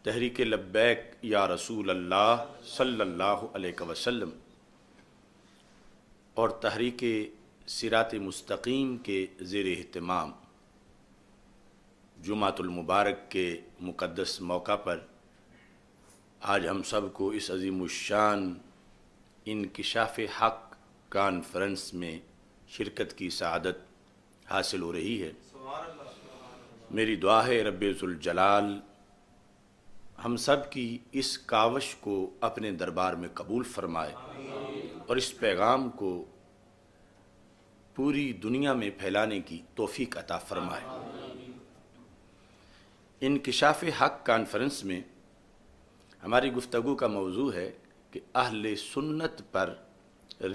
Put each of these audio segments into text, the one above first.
تحریک لبیک یا رسول اللہ صلی اللہ علیہ وسلم اور تحریک صراط مستقیم کے زیر اہتمام جمعۃ المبارک کے مقدس موقع پر آج ہم سب کو اس عظیم الشان انکشاف حق کانفرنس میں شرکت کی سعادت حاصل ہو رہی ہے۔ میری دعا ہے رب ذوالجلال ہم سب کی اس کاوش کو اپنے دربار میں قبول فرمائے اور اس پیغام کو پوری دنیا میں پھیلانے کی توفیق عطا فرمائے۔ انکشاف حق کانفرنس میں ہماری گفتگو کا موضوع ہے کہ اہل سنت پر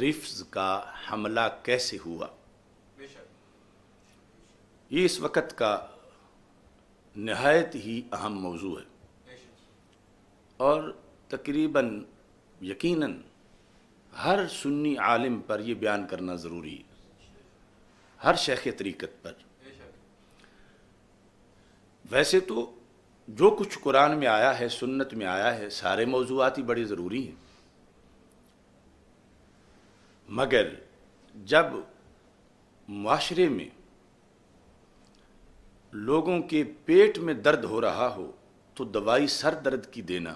رفض کا حملہ کیسے ہوا۔ یہ اس وقت کا نہایت ہی اہم موضوع ہے اور تقریباً یقیناً ہر سنی عالم پر یہ بیان کرنا ضروری ہے، ہر شیخ طریقت پر۔ ویسے تو جو کچھ قرآن میں آیا ہے، سنت میں آیا ہے، سارے موضوعات ہی بڑے ضروری ہیں، مگر جب معاشرے میں لوگوں کے پیٹ میں درد ہو رہا ہو تو دوائی سر درد کی دینا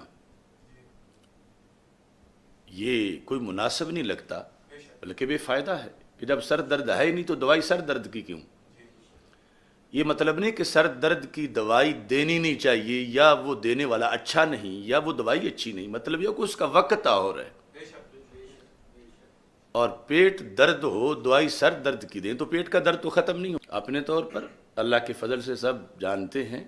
یہ کوئی مناسب نہیں لگتا، بلکہ بے فائدہ ہے کہ جب سر درد ہے نہیں تو دوائی سر درد کی کیوں۔ یہ مطلب نہیں کہ سر درد کی دوائی دینی نہیں چاہیے یا وہ دینے والا اچھا نہیں یا وہ دوائی اچھی نہیں، مطلب یہ کہ اس کا وقت اور ہے۔ اور پیٹ درد ہو دوائی سر درد کی دیں تو پیٹ کا درد تو ختم نہیں ہو۔ اپنے طور پر اللہ کے فضل سے سب جانتے ہیں،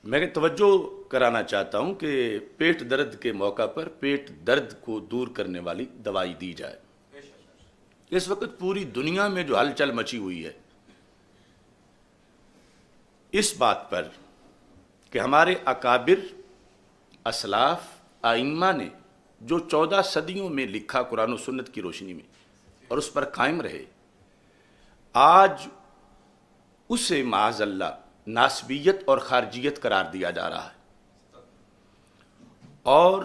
میں توجہ کرانا چاہتا ہوں کہ پیٹ درد کے موقع پر پیٹ درد کو دور کرنے والی دوائی دی جائے۔ اس وقت پوری دنیا میں جو ہلچل مچی ہوئی ہے اس بات پر کہ ہمارے اکابر اسلاف ائمہ نے جو 14 صدیوں میں لکھا قرآن و سنت کی روشنی میں اور اس پر قائم رہے، آج اسے معاذ اللہ ناسبیت اور خارجیت قرار دیا جا رہا ہے، اور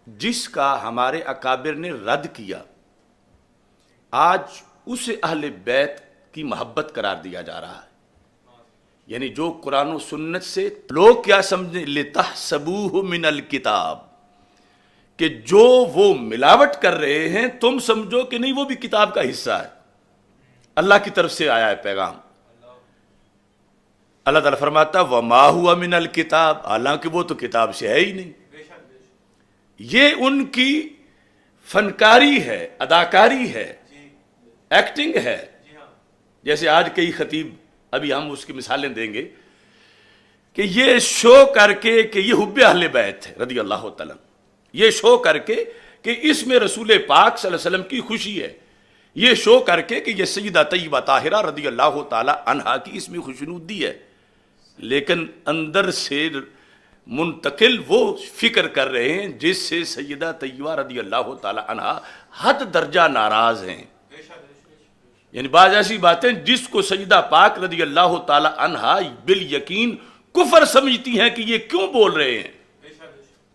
جس کا ہمارے اکابر نے رد کیا آج اسے اہل بیت کی محبت قرار دیا جا رہا ہے۔ یعنی جو قرآن و سنت سے لوگ کیا سمجھیں، لِتَحْسَبُوهُ مِنَ الْكِتَابِ، کہ جو وہ ملاوٹ کر رہے ہیں تم سمجھو کہ نہیں وہ بھی کتاب کا حصہ ہے، اللہ کی طرف سے آیا ہے پیغام۔ اللہ تعالیٰ فرماتا وَمَا هُوَ مِنَ الْكِتَابِ، حالانکہ وہ تو کتاب سے ہے ہی نہیں۔ یہ ان کی فنکاری ہے، اداکاری ہے، ایکٹنگ ہے۔ جیسے آج کئی خطیب، ابھی ہم اس کی مثالیں دیں گے، کہ یہ شو کر کے کہ یہ حب اہل بیت ہے رضی اللہ تعالیٰ، یہ شو کر کے کہ اس میں رسول پاک صلی اللہ علیہ وسلم کی خوشی ہے، یہ شو کر کے کہ یہ سیدہ طیبہ طاہرہ رضی اللہ تعالیٰ عنہا کی اس میں خوشنودی ہے، لیکن اندر سے منتقل وہ فکر کر رہے ہیں جس سے سیدہ طیبہ رضی اللہ تعالیٰ عنہا حد درجہ ناراض ہیں۔ یعنی بعض ایسی باتیں جس کو سیدہ پاک رضی اللہ تعالیٰ عنہا بالیقین کفر سمجھتی ہیں کہ یہ کیوں بول رہے ہیں،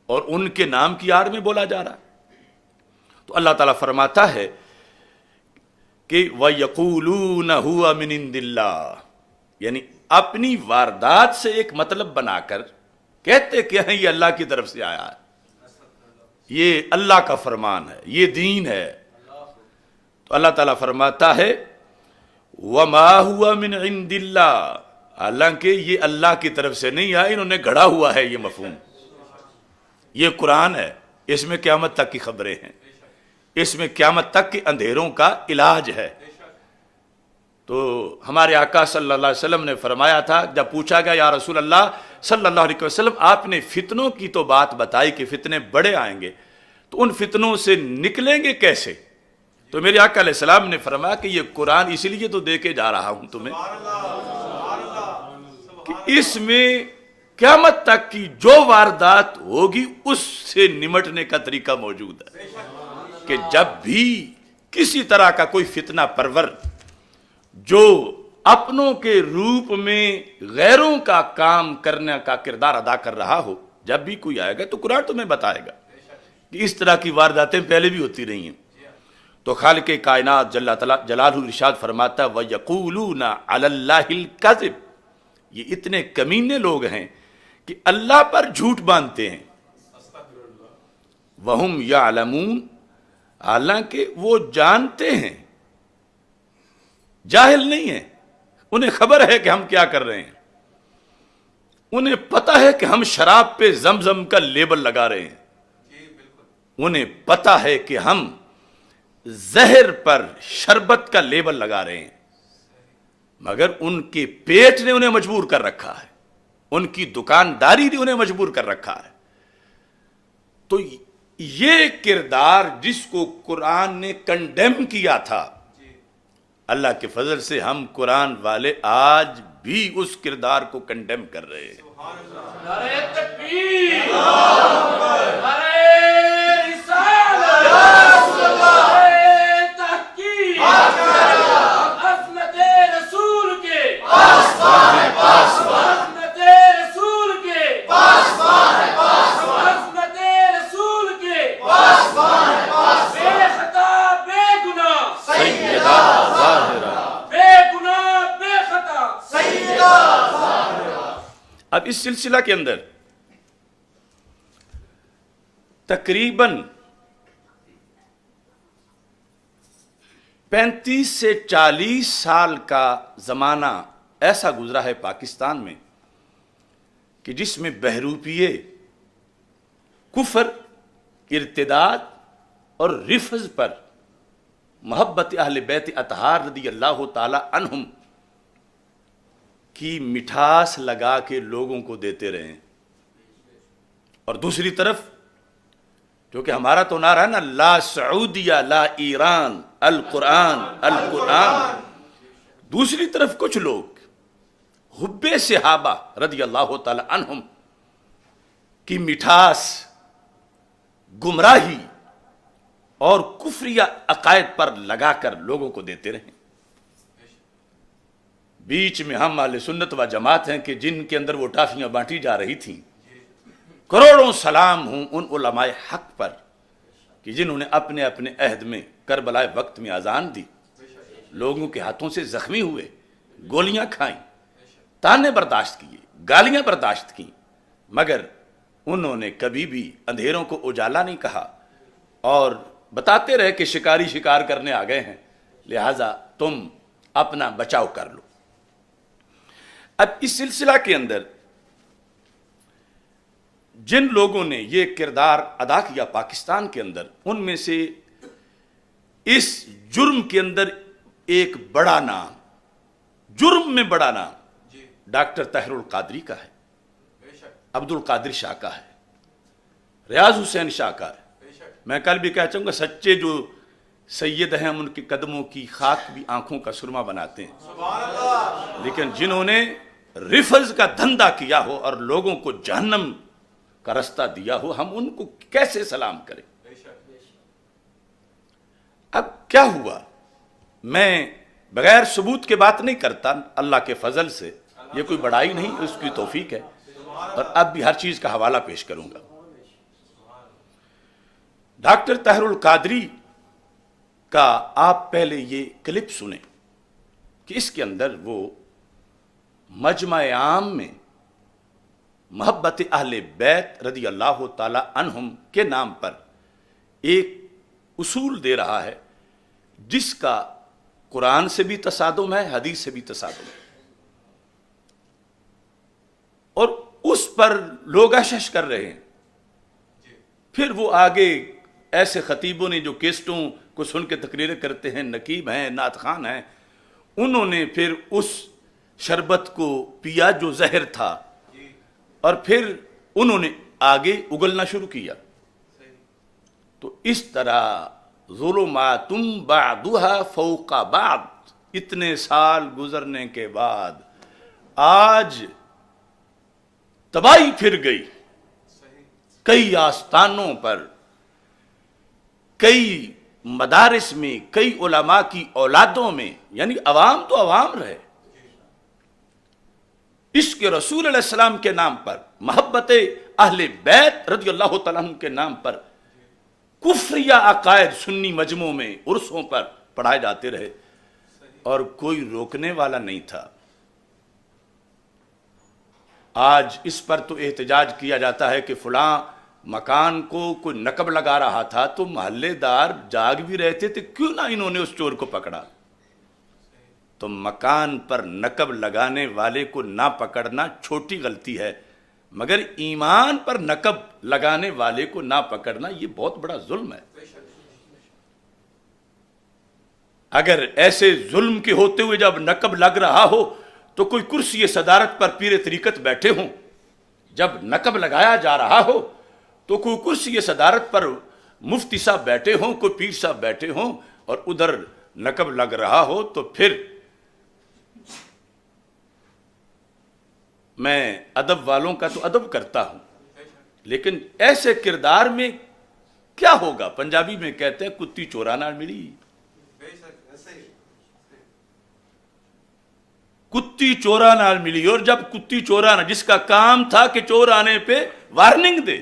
اور ان کے نام کی آڑ میں بولا جا رہا ہے۔ تو اللہ تعالیٰ فرماتا ہے کہ وَيَقُولُونَ هُوَ مِنْ عِنْدِ اللَّهِ، یعنی اپنی واردات سے ایک مطلب بنا کر کہتے کہ ہیں یہ اللہ کی طرف سے آیا ہے، یہ اللہ کا فرمان ہے، یہ دین ہے۔ تو اللہ تعالیٰ فرماتا ہے وَمَا هُوَ مِنْ عِنْدِ اللَّهِ، حالانکہ یہ اللہ کی طرف سے نہیں آیا، انہوں نے گھڑا ہوا ہے یہ مفہوم۔ یہ قرآن ہے، اس میں قیامت تک کی خبریں ہیں، اس میں قیامت تک کے اندھیروں کا علاج ہے۔ تو ہمارے آقا صلی اللہ علیہ وسلم نے فرمایا تھا، جب پوچھا گیا یا رسول اللہ صلی اللہ علیہ وسلم آپ نے فتنوں کی تو بات بتائی کہ فتنے بڑے آئیں گے، تو ان فتنوں سے نکلیں گے کیسے؟ تو میرے آقا علیہ السلام نے فرمایا کہ یہ قرآن اس لیے تو دے کے جا رہا ہوں تمہیں کہ اس میں قیامت تک کی جو واردات ہوگی اس سے نمٹنے کا طریقہ موجود ہے، کہ جب بھی کسی طرح کا کوئی فتنہ پرور جو اپنوں کے روپ میں غیروں کا کام کرنے کا کردار ادا کر رہا ہو، جب بھی کوئی آئے گا تو قرآن تمہیں بتائے گا کہ اس طرح کی وارداتیں پہلے بھی ہوتی رہی ہیں۔ تو خالق کائنات جل جلالہ ارشاد فرماتا ہے وَيَقُولُونَ عَلَى اللَّهِ الْكَذِبِ، یہ اتنے کمینے لوگ ہیں کہ اللہ پر جھوٹ باندھتے ہیں۔ وَهُمْ يَعْلَمُونَ، حالانکہ وہ جانتے ہیں، جاہل نہیں ہیں، انہیں خبر ہے کہ ہم کیا کر رہے ہیں، انہیں پتہ ہے کہ ہم شراب پہ زمزم کا لیبل لگا رہے ہیں، انہیں پتہ ہے کہ ہم زہر پر شربت کا لیبل لگا رہے ہیں، مگر ان کے پیٹ نے انہیں مجبور کر رکھا ہے، ان کی دکانداری نے انہیں مجبور کر رکھا ہے۔ تو یہ کردار جس کو قرآن نے کنڈیم کیا تھا، اللہ کے فضل سے ہم قرآن والے آج بھی اس کردار کو کنڈیم کر رہے ہیں۔ نعرہ تکبیر، نعرہ رسالت، نعرہ تحقیق، عظمت رسول کے عظمت رسول کے عظمت رسول کے بے خطا بے گناہ سیدہ ظاہرہ، بے گناہ بے خطا سیدہ اب اس سلسلہ کے اندر تقریباً 35 سے 40 سال کا زمانہ ایسا گزرا ہے پاکستان میں کہ جس میں بہروپیے، کفر، ارتداد اور رفض پر محبت اہل بیت اطہار رضی اللہ تعالی عنہم کی مٹھاس لگا کے لوگوں کو دیتے رہے ہیں، اور دوسری طرف جو کہ ہمارا تو نعرہ ہے نا، لا سعودیہ لا ایران القرآن القرآن، دوسری طرف کچھ لوگ حب صحابہ رضی اللہ تعالی عنہم کی مٹھاس، گمراہی اور کفریہ عقائد پر لگا کر لوگوں کو دیتے رہے۔ بیچ میں ہم اہل سنت و جماعت ہیں کہ جن کے اندر وہ ٹافیاں بانٹی جا رہی تھیں، کروڑوں سلام ہوں ان علماء حق پر کہ جنہوں نے اپنے اپنے عہد میں کربلا وقت میں اذان دی، لوگوں کے ہاتھوں سے زخمی ہوئے، گولیاں کھائیں، تانے برداشت کیے، گالیاں برداشت کی، مگر انہوں نے کبھی بھی اندھیروں کو اجالا نہیں کہا اور بتاتے رہے کہ شکاری شکار کرنے آ گئے ہیں، لہٰذا تم اپنا بچاؤ کر لو۔ اب اس سلسلہ کے اندر جن لوگوں نے یہ کردار ادا کیا پاکستان کے اندر، ان میں سے اس جرم کے اندر ایک بڑا نام، جرم میں بڑا نام ڈاکٹر طاہر القادری کا ہے، عبد القادر شاہ کا ہے، ریاض حسین شاہ کا ہے۔ میں کل بھی کہہ چاہوں گا سچے جو سید ہیں ان کے قدموں کی خاک بھی آنکھوں کا سرما بناتے ہیں، لیکن جنہوں نے رفض کا دھندا کیا ہو اور لوگوں کو جہنم کا رستہ دیا ہو، ہم ان کو کیسے سلام کریں؟ اب کیا ہوا؟ میں بغیر ثبوت کے بات نہیں کرتا، اللہ کے فضل سے یہ کوئی بڑائی نہیں، اس کی توفیق ہے، اور اب بھی ہر چیز کا حوالہ پیش کروں گا۔ ڈاکٹر طاہر القادری کا آپ پہلے یہ کلپ سنیں کہ اس کے اندر وہ مجمع عام میں محبت اہل بیت رضی اللہ تعالی عنہم کے نام پر ایک اصول دے رہا ہے جس کا قرآن سے بھی تصادم ہے، حدیث سے بھی تصادم ہے، اور اس پر لوگ اشش کر رہے ہیں۔ پھر وہ آگے ایسے خطیبوں نے جو کیسٹوں کو سن کے تقریریں کرتے ہیں، نقیب ہیں، نعت خوان ہیں، انہوں نے پھر اس شربت کو پیا جو زہر تھا، اور پھر انہوں نے آگے اگلنا شروع کیا۔ تو اس طرح ظلمات بعضها فوق بعض، اتنے سال گزرنے کے بعد آج تباہی پھر گئی، کئی آستانوں پر، کئی مدارس میں، کئی علماء کی اولادوں میں، یعنی عوام تو عوام رہے، عشق رسول علیہ السلام کے نام پر، محبت اہل بیت رضی اللہ تعالیٰ عنہ کے نام پر کفریہ عقائد سنی مجموعوں میں عرسوں پر پڑھائے جاتے رہے اور کوئی روکنے والا نہیں تھا۔ آج اس پر تو احتجاج کیا جاتا ہے کہ فلاں مکان کو کوئی نقب لگا رہا تھا تو محلے دار جاگ بھی رہتے تھے، کیوں نہ انہوں نے اس چور کو پکڑا؟ تو مکان پر نقب لگانے والے کو نہ پکڑنا چھوٹی غلطی ہے، مگر ایمان پر نقب لگانے والے کو نہ پکڑنا یہ بہت بڑا ظلم ہے۔ اگر ایسے ظلم کے ہوتے ہوئے جب نقب لگ رہا ہو تو کوئی کرسی صدارت پر پیر طریقت بیٹھے ہوں، جب نقب لگایا جا رہا ہو تو کوئی کرسی صدارت پر مفتی صاحب بیٹھے ہوں، کوئی پیر صاحب بیٹھے ہوں اور ادھر نقب لگ رہا ہو، تو پھر میں ادب والوں کا تو ادب کرتا ہوں، لیکن ایسے کردار میں کیا ہوگا؟ پنجابی میں کہتے ہیں کتی چورا نال ملی، کتی چورا نال ملی، اور جب کتی چورا نہ، جس کا کام تھا کہ چور آنے پہ وارننگ دے،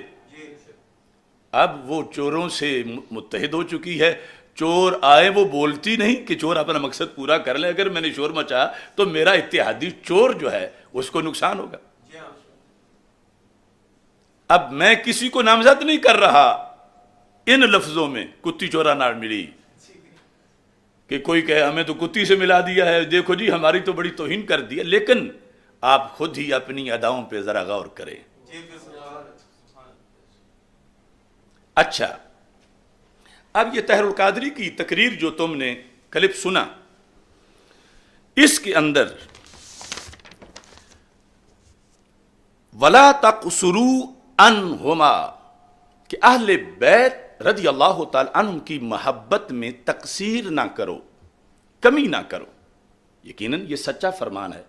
اب وہ چوروں سے متحد ہو چکی ہے۔ چور آئے وہ بولتی نہیں کہ چور اپنا مقصد پورا کر لے، اگر میں نے شور مچایا تو میرا اتحادی چور جو ہے اس کو نقصان ہوگا۔ اب میں کسی کو نامزد نہیں کر رہا ان لفظوں میں کتی چورا نال ملی، کہ کوئی کہے ہمیں تو کتی سے ملا دیا ہے، دیکھو جی ہماری تو بڑی توہین کر دی ہے، لیکن آپ خود ہی اپنی اداؤں پہ ذرا غور کریں۔ اچھا، اب یہ طاہر القادری کی تقریر جو تم نے کلپ سنا، اس کے اندر وَلَا تَقْصُرُوا عَنْهُمَا کہ اہل بیت رضی اللہ تعالی عنہم کی محبت میں تقصیر نہ کرو، کمی نہ کرو۔ یقیناً یہ سچا فرمان ہے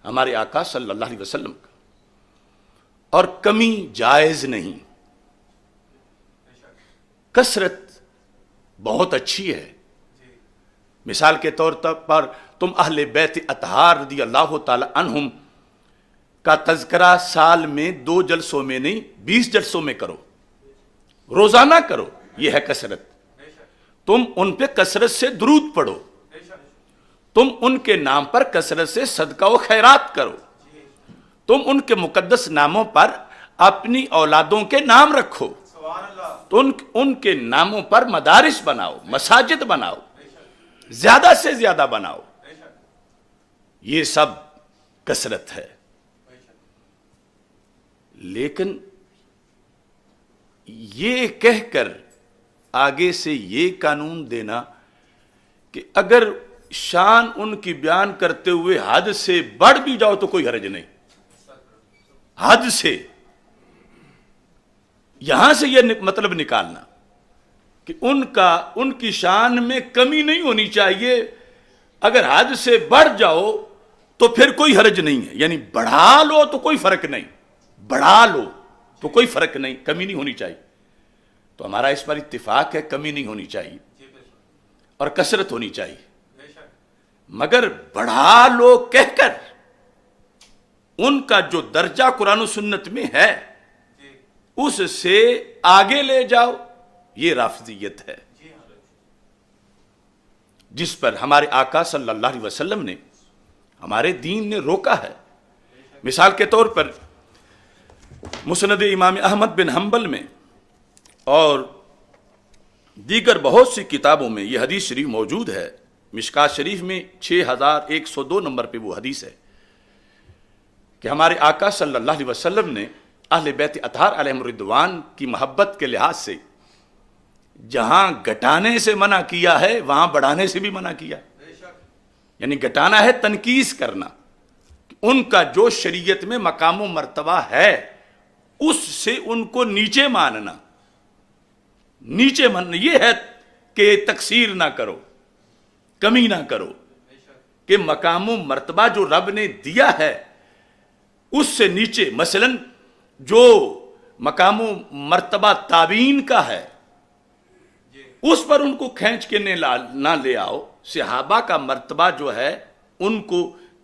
ہمارے آقا صلی اللہ علیہ وسلم کا، اور کمی جائز نہیں۔ کثرت بہت اچھی ہے۔ مثال کے طور پر تم اہل بیت اطہار رضی اللہ تعالی عنہم کا تذکرہ سال میں 2 جلسوں میں نہیں 20 جلسوں میں کرو، روزانہ کرو، یہ ہے کثرت۔ تم ان پہ کثرت سے درود پڑھو، تم ان کے نام پر کثرت سے صدقہ و خیرات کرو، تم ان کے مقدس ناموں پر اپنی اولادوں کے نام رکھو، تو ان کے ناموں پر مدارس بناؤ، مساجد بناؤ، زیادہ سے زیادہ بناؤ۔ یہ سب کثرت ہے۔ لیکن یہ کہہ کر آگے سے یہ قانون دینا کہ اگر شان ان کی بیان کرتے ہوئے حد سے بڑھ بھی جاؤ تو کوئی حرج نہیں، حد سے، یہاں سے یہ مطلب نکالنا کہ ان کی شان میں کمی نہیں ہونی چاہیے، اگر حد سے بڑھ جاؤ تو پھر کوئی حرج نہیں ہے، یعنی بڑھا لو تو کوئی فرق نہیں، بڑھا لو تو کوئی فرق نہیں، کمی نہیں ہونی چاہیے۔ تو ہمارا اس پر اتفاق ہے، کمی نہیں ہونی چاہیے اور کثرت ہونی چاہیے، مگر بڑھا لو کہہ کر ان کا جو درجہ قرآن و سنت میں ہے اس سے آگے لے جاؤ، یہ رافضیت ہے، جس پر ہمارے آقا صلی اللہ علیہ وسلم نے، ہمارے دین نے روکا ہے۔ مثال کے طور پر مسند امام احمد بن حنبل میں اور دیگر بہت سی کتابوں میں یہ حدیث شریف موجود ہے۔ مشکات شریف میں 6102 نمبر پہ وہ حدیث ہے کہ ہمارے آقا صلی اللہ علیہ وسلم نے اہل بیت اطہار علیہم الرضوان کی محبت کے لحاظ سے جہاں گھٹانے سے منع کیا ہے وہاں بڑھانے سے بھی منع کیا، یعنی گھٹانا ہے تنقیص کرنا، ان کا جو شریعت میں مقام و مرتبہ ہے اس سے ان کو نیچے ماننا، نیچے ماننا، یہ ہے کہ تقصیر نہ کرو، کمی نہ کرو، کہ مقام و مرتبہ جو رب نے دیا ہے اس سے نیچے، مثلا جو مقام و مرتبہ تابعین کا ہے اس پر ان کو کھینچ کے نہ لے آؤ، صحابہ کا مرتبہ جو ہے ان کو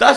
10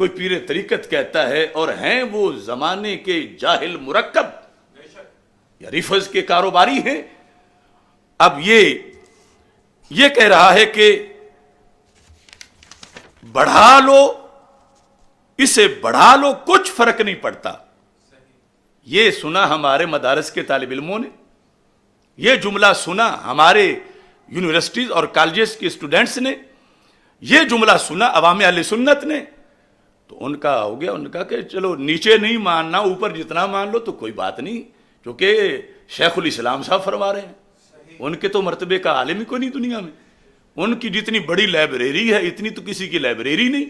کوئی پیر طریقت کہتا ہے، اور ہیں وہ زمانے کے جاہل مرکب یا ریفز کے کاروباری ہیں. اب یہ کہہ رہا ہے کہ بڑھا لو، اسے بڑھا لو، کچھ فرق نہیں پڑتا. یہ سنا ہمارے مدارس کے طالب علموں نے، یہ جملہ سنا ہمارے یونیورسٹیز اور کالجز کے اسٹوڈنٹس نے، یہ جملہ سنا عوام اہل سنت نے، تو ان کا ہو گیا، ان کا کہ چلو نیچے نہیں ماننا، اوپر جتنا مان لو تو کوئی بات نہیں، کیونکہ شیخ الاسلام صاحب فرما رہے ہیں. ان کے تو مرتبے کا عالم ہی کوئی نہیں دنیا میں. ان کی جتنی بڑی لائبریری ہے اتنی تو کسی کی لائبریری نہیں،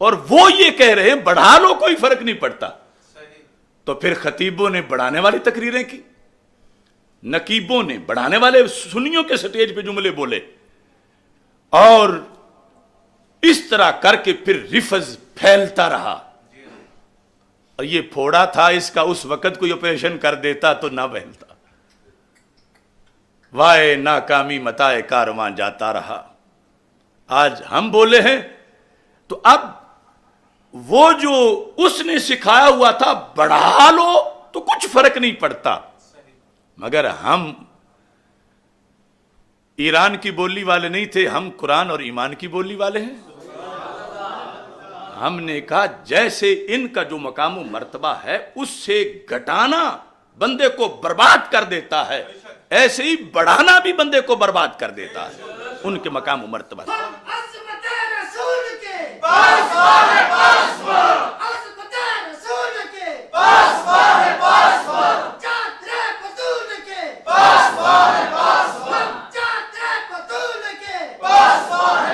اور وہ یہ کہہ رہے ہیں بڑھا لو کوئی فرق نہیں پڑتا. تو پھر خطیبوں نے بڑھانے والی تقریریں کی، نقیبوں نے بڑھانے والے سنیوں کے سٹیج پہ جملے بولے، اور اس طرح کر کے پھر رفض پھیلتا رہا. اور یہ پھوڑا تھا، اس کا اس وقت کوئی آپریشن کر دیتا تو نہ پھیلتا. وائے ناکامی متائے کارواں جاتا رہا. آج ہم بولے ہیں تو اب وہ جو اس نے سکھایا ہوا تھا بڑھا لو تو کچھ فرق نہیں پڑتا، مگر ہم ایران کی بولی والے نہیں تھے، ہم قرآن اور ایمان کی بولی والے ہیں. ہم نے کہا جیسے ان کا جو مقام و مرتبہ ہے اس سے گھٹانا بندے کو برباد کر دیتا ہے، ایسے ہی بڑھانا بھی بندے کو برباد کر دیتا ہے. ان کے مقام و مرتبہ عظمت رسول کے بس بس عظمت رسول کے بس بس چادر پتول کے بس بس چادر پتول کے بس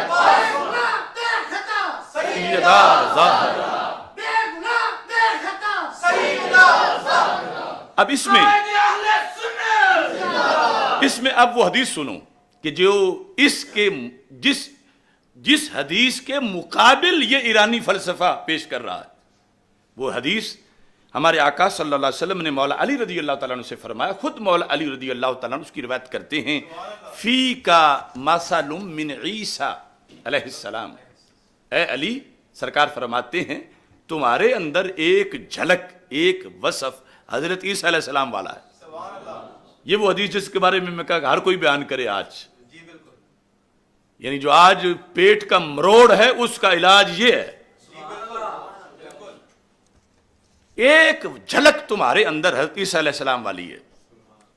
بے گناہ بے خطا سیدہ زہرا. بے گناہ بے خطا سیدہ زہرا. اب اس میں اہل سنت. اس میں اب وہ حدیث سنو کہ جو اس کے جس حدیث کے مقابل یہ ایرانی فلسفہ پیش کر رہا ہے، وہ حدیث ہمارے آقا صلی اللہ علیہ وسلم نے مولا علی رضی اللہ تعالیٰ عنہ سے فرمایا. خود مولا علی رضی اللہ تعالیٰ عنہ اس کی روایت کرتے ہیں، فی کا مثل من عیسیٰ علیہ السلام. اے علی، سرکار فرماتے ہیں تمہارے اندر ایک جھلک، ایک وصف حضرت عیسیٰ علیہ السلام والا ہے. یہ وہ حدیث جس کے بارے میں کہا کہ ہر کوئی بیان کرے آج، یعنی جو آج پیٹ کا مروڑ ہے اس کا علاج یہ ہے. ایک جھلک تمہارے اندر حضرت عیسیٰ علیہ السلام والی ہے.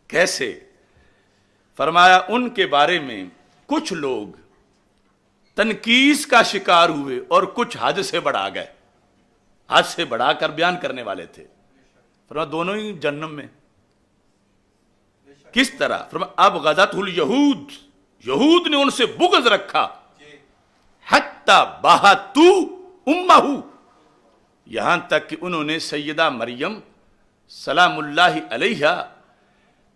کیسے؟ فرمایا ان کے بارے میں کچھ لوگ تنقیس کا شکار ہوئے اور کچھ حد سے بڑھا گئے، حد سے بڑھا کر بیان کرنے والے تھے. فرمایا دونوں ہی جہنم میں. کس طرح؟ فرمایا اب غدت الیہود، یہود نے ان سے بغض رکھا، حتی بہتو امہ، یہاں تک کہ انہوں نے سیدہ مریم سلام اللہ علیہا،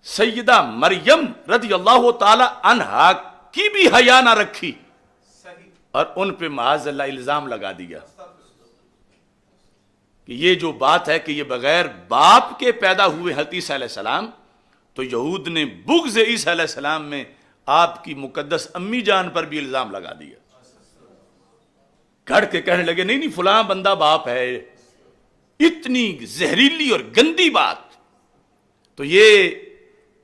سیدہ مریم رضی اللہ تعالی عنہا کی بھی حیا نہ رکھی اور ان پہ معاذ اللہ الزام لگا دیا کہ یہ جو بات ہے کہ یہ بغیر باپ کے پیدا ہوئے حضرت عیسیٰ علیہ السلام. تو یہود نے بغض عیسیٰ علیہ السلام میں آپ کی مقدس امی جان پر بھی الزام لگا دیا. گھڑ کے کہنے لگے نہیں فلاں بندہ باپ ہے. اتنی زہریلی اور گندی بات. تو یہ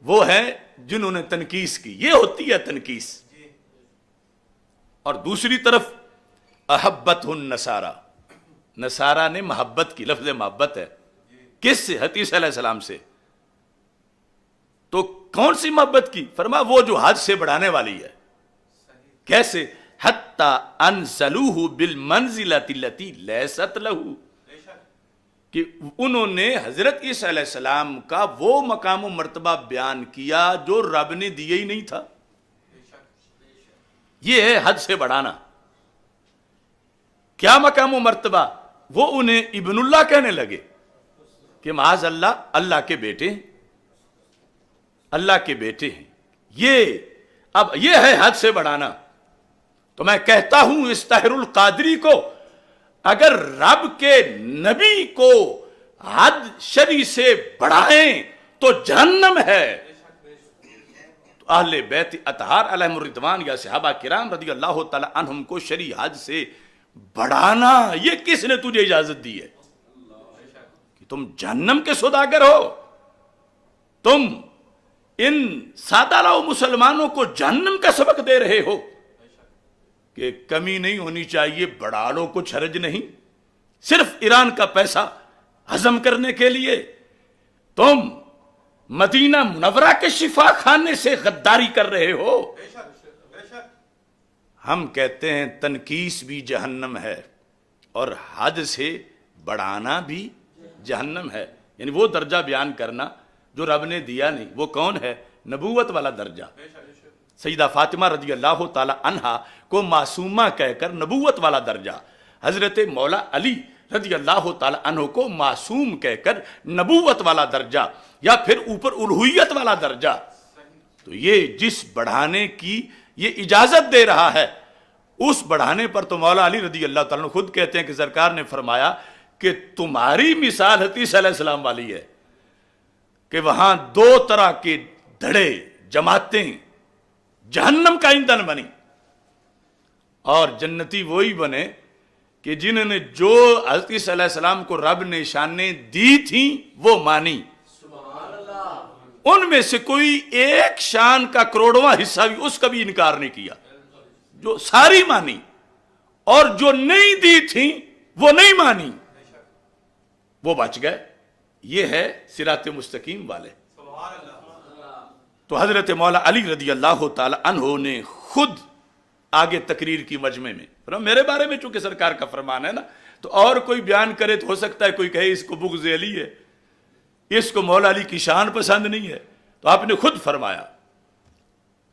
وہ ہے جنہوں نے تنقیس کی، یہ ہوتی ہے تنقیس. اور دوسری طرف احبت النصارى، نصارہ نے محبت کی، لفظ محبت ہے کس سے؟ حضرت عیسیٰ علیہ السلام سے. تو کون سی محبت کی؟ فرمایا وہ جو حد سے بڑھانے والی ہے. کیسے؟ حتی انزلوہ بالمنزلۃ التی لیست لہ، کہ انہوں نے حضرت عیسیٰ علیہ السلام کا وہ مقام و مرتبہ بیان کیا جو رب نے دیے ہی نہیں تھا. یہ ہے حد سے بڑھانا. کیا مقام و مرتبہ؟ وہ انہیں ابن اللہ کہنے لگے کہ معاذ اللہ، اللہ کے بیٹے ہیں، اللہ کے بیٹے ہیں. اب یہ ہے حد سے بڑھانا. تو میں کہتا ہوں اس طاہر القادری کو، اگر رب کے نبی کو حد شرعی سے بڑھائیں تو جہنم ہے. تو اہل بیت اطہار علیہم الرضوان یا صحابہ کرام رضی اللہ تعالی عنہم کو شرعی حد سے بڑھانا یہ کس نے تجھے اجازت دی ہے کہ تم جہنم کے سوداگر ہو؟ تم ان سادہ لاؤ مسلمانوں کو جہنم کا سبق دے رہے ہو کہ کمی نہیں ہونی چاہیے، بڑھا لو، کچھ حرج نہیں، صرف ایران کا پیسہ ہضم کرنے کے لیے تم مدینہ منورہ کے شفا خانے سے غداری کر رہے ہو۔ ہم کہتے ہیں تنکیس بھی جہنم ہے اور حد سے بڑھانا بھی جہنم ہے، یعنی وہ درجہ بیان کرنا جو رب نے دیا نہیں۔ وہ کون ہے؟ نبوت والا درجہ۔ سیدہ فاطمہ رضی اللہ تعالی عنہا کو معصومہ کہہ کر نبوت والا درجہ، حضرت مولا علی رضی اللہ تعالی عنہ کو معصوم کہہ کر نبوت والا درجہ، یا پھر اوپر الوہیت والا درجہ۔ تو یہ جس بڑھانے کی یہ اجازت دے رہا ہے، اس بڑھانے پر تو مولا علی رضی اللہ تعالیٰ عنہ خود کہتے ہیں کہ سرکار نے فرمایا کہ تمہاری مثال حدیث علیہ السلام والی ہے کہ وہاں دو طرح کے دھڑے، جماعتیں جہنم کا ایندھن بنی، اور جنتی وہی بنے کہ جنہوں نے جو حضرت عیسیٰ علیہ السلام کو رب نے شانیں دی تھیں وہ مانی۔ ان میں سے کوئی ایک شان کا کروڑواں حصہ بھی اس کا بھی انکار نہیں کیا، جو ساری مانی، اور جو نہیں دی تھیں وہ نہیں مانی، وہ بچ گئے۔ یہ ہے صراط مستقیم والے۔ تو حضرت مولا علی رضی اللہ تعالی عنہ نے خود آگے تقریر کی مجمع میں، میرے بارے میں چونکہ سرکار کا فرمان ہے نا، تو اور کوئی بیان کرے تو ہو سکتا ہے کوئی کہے اس کو بغض علی ہے، اس کو مولا علی کی شان پسند نہیں ہے، تو آپ نے خود فرمایا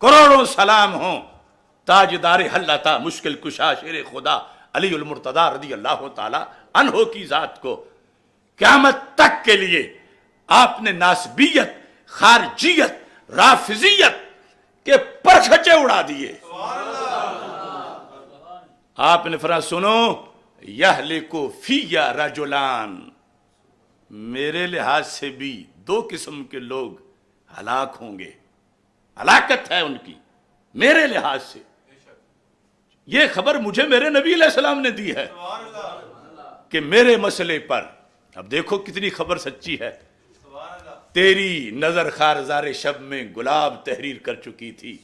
کروڑوں سلام ہوں تاجدار حلتا مشکل کشا شیر خدا علی المرتضی رضی اللہ تعالی عنہ کی ذات کو، قیامت تک کے لیے آپ نے ناسبیت، خارجیت، رافضیت کے پرخچے اڑا دیے۔ آپ نے فرمایا سنو، یہلکو فی رجلان، میرے لحاظ سے بھی دو قسم کے لوگ ہلاک ہوں گے، ہلاکت ہے ان کی میرے لحاظ سے۔ یہ خبر مجھے میرے نبی علیہ السلام نے دی ہے کہ میرے مسئلے پر، اب دیکھو کتنی خبر سچی ہے، تیری نظر خارزار شب میں گلاب تحریر کر چکی تھی،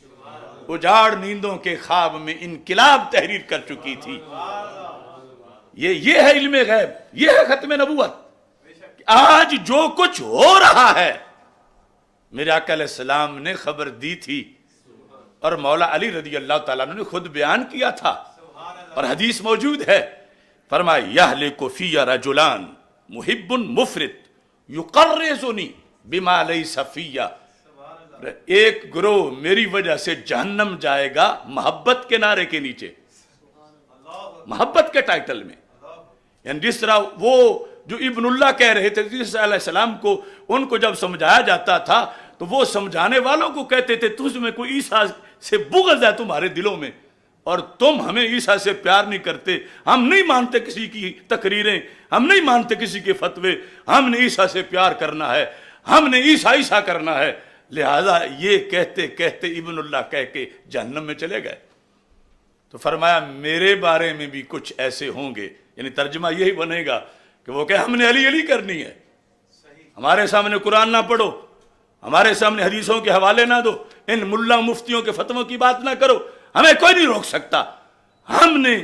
اجاڑ نیندوں کے خواب میں انقلاب تحریر کر چکی تھی۔ یہ ہے علم غیب، یہ ہے ختم نبوت۔ آج جو کچھ ہو رہا ہے میرے آقا علیہ السلام نے خبر دی تھی، اور مولا علی رضی اللہ تعالیٰ عنہ نے خود بیان کیا تھا، اور حدیث موجود ہے۔ فرمایا یہلک فی رجلان محب مفرط یقرزنی بما لیس فی، ایک گروہ میری وجہ سے جہنم جائے گا محبت کے نعرے کے نیچے، محبت کے ٹائٹل میں، یعنی جس طرح وہ جو ابن اللہ کہہ رہے تھے عیسیٰ علیہ السلام کو، ان کو جب سمجھایا جاتا تھا تو وہ سمجھانے والوں کو کہتے تھے تجھ میں کوئی عیسیٰ سے بغض ہے تمہارے دلوں میں، اور تم ہمیں عیسیٰ سے پیار نہیں کرتے، ہم نہیں مانتے کسی کی تقریریں، ہم نہیں مانتے کسی کے فتوے، ہم نے عیسیٰ سے پیار کرنا ہے، ہم نے عیسیٰ عیسیٰ کرنا ہے، لہذا یہ کہتے کہتے ابن اللہ کہہ کے جہنم میں چلے گئے۔ تو فرمایا میرے بارے میں بھی کچھ ایسے ہوں گے، یعنی ترجمہ یہی بنے گا کہ وہ کہ ہم نے علی علی کرنی ہے، ہمارے سامنے قرآن نہ پڑھو، ہمارے سامنے حدیثوں کے حوالے نہ دو، ان ملا مفتیوں کے فتووں کی بات نہ کرو، ہمیں کوئی نہیں روک سکتا، ہم نے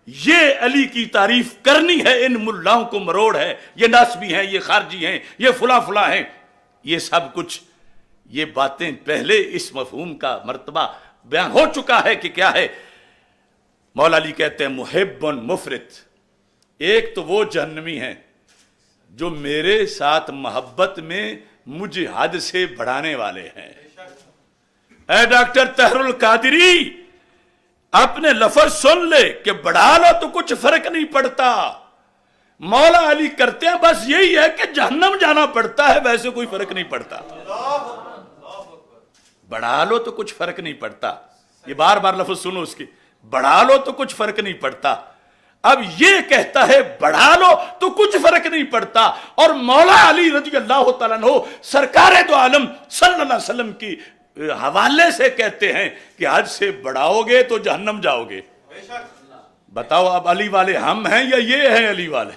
یہ علی کی تعریف کرنی ہے، ان ملاؤں کو مروڑ ہے، یہ ناسبی ہیں، یہ خارجی ہیں، یہ فلاں فلاں ہیں، یہ سب کچھ یہ باتیں پہلے اس مفہوم کا مرتبہ بیان ہو چکا ہے کہ کیا ہے۔ مولا علی کہتے ہیں محب مفرط، ایک تو وہ جہنمی ہیں جو میرے ساتھ محبت میں مجھے حد سے بڑھانے والے ہیں۔ اے ڈاکٹر طاہر القادری، اپنے لفظ سن لے کہ بڑھا لو تو کچھ فرق نہیں پڑتا، مولا علی کرتے ہیں بس یہی ہے کہ جہنم جانا پڑتا ہے، ویسے کوئی فرق نہیں پڑتا، بڑھا لو تو کچھ فرق نہیں پڑتا، یہ بار بار لفظ سنو اس کی، بڑھا لو تو کچھ فرق نہیں پڑتا۔ اب یہ کہتا ہے بڑھا لو تو کچھ فرق نہیں پڑتا، اور مولا علی رضی اللہ تعالیٰ عنہ سرکار دو عالم صلی اللہ علیہ وسلم کی حوالے سے کہتے ہیں کہ حد سے بڑھاؤ گے تو جہنم جاؤ گے، بتاؤ اب علی والے ہم ہیں یا یہ ہیں علی والے؟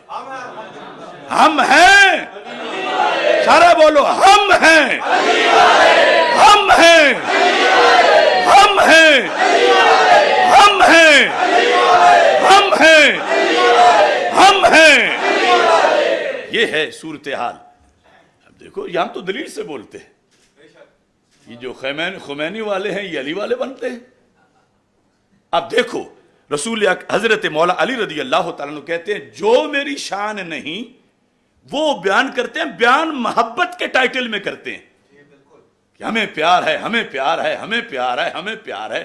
ہم ہیں، سارا بولو ہم ہیں، ہم ہیں، ہم ہیں، ہم ہیں، ہم ہیں، ہم ہیں۔ یہ ہے صورتحال۔ اب دیکھو یہاں تو دلیل سے بولتے ہیں، یہ جو خمینی والے ہیں یہ علی والے بنتے ہیں۔ اب دیکھو رسول حضرت مولا علی رضی اللہ تعالیٰ عنہ کہتے ہیں جو میری شان نہیں وہ بیان کرتے ہیں، بیان محبت کے ٹائٹل میں کرتے ہیں کہ ہمیں پیار ہے، ہمیں پیار ہے، ہمیں پیار ہے، ہمیں پیار ہے۔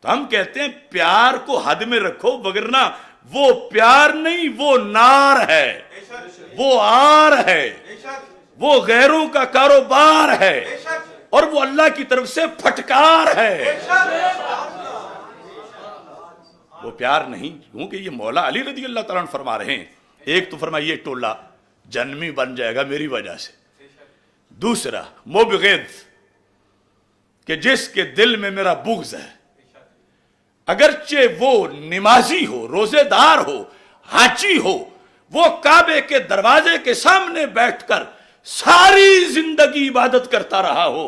تو ہم کہتے ہیں پیار کو حد میں رکھو، وگرنہ وہ پیار نہیں، وہ نار ہے، وہ آر ہے، وہ غیروں کا کاروبار ہے، اور وہ اللہ کی طرف سے پھٹکار ہے، وہ پیار نہیں۔ کیونکہ یہ مولا علی رضی اللہ تعالیٰ عنہ فرما رہے ہیں، ایک تو فرمایا یہ ٹولہ جنمی بن جائے گا میری وجہ سے، دوسرا مبغض کہ جس کے دل میں میرا بغض ہے، اگرچہ وہ نمازی ہو، روزے دار ہو، حاجی ہو، وہ کعبے کے دروازے کے سامنے بیٹھ کر ساری زندگی عبادت کرتا رہا ہو،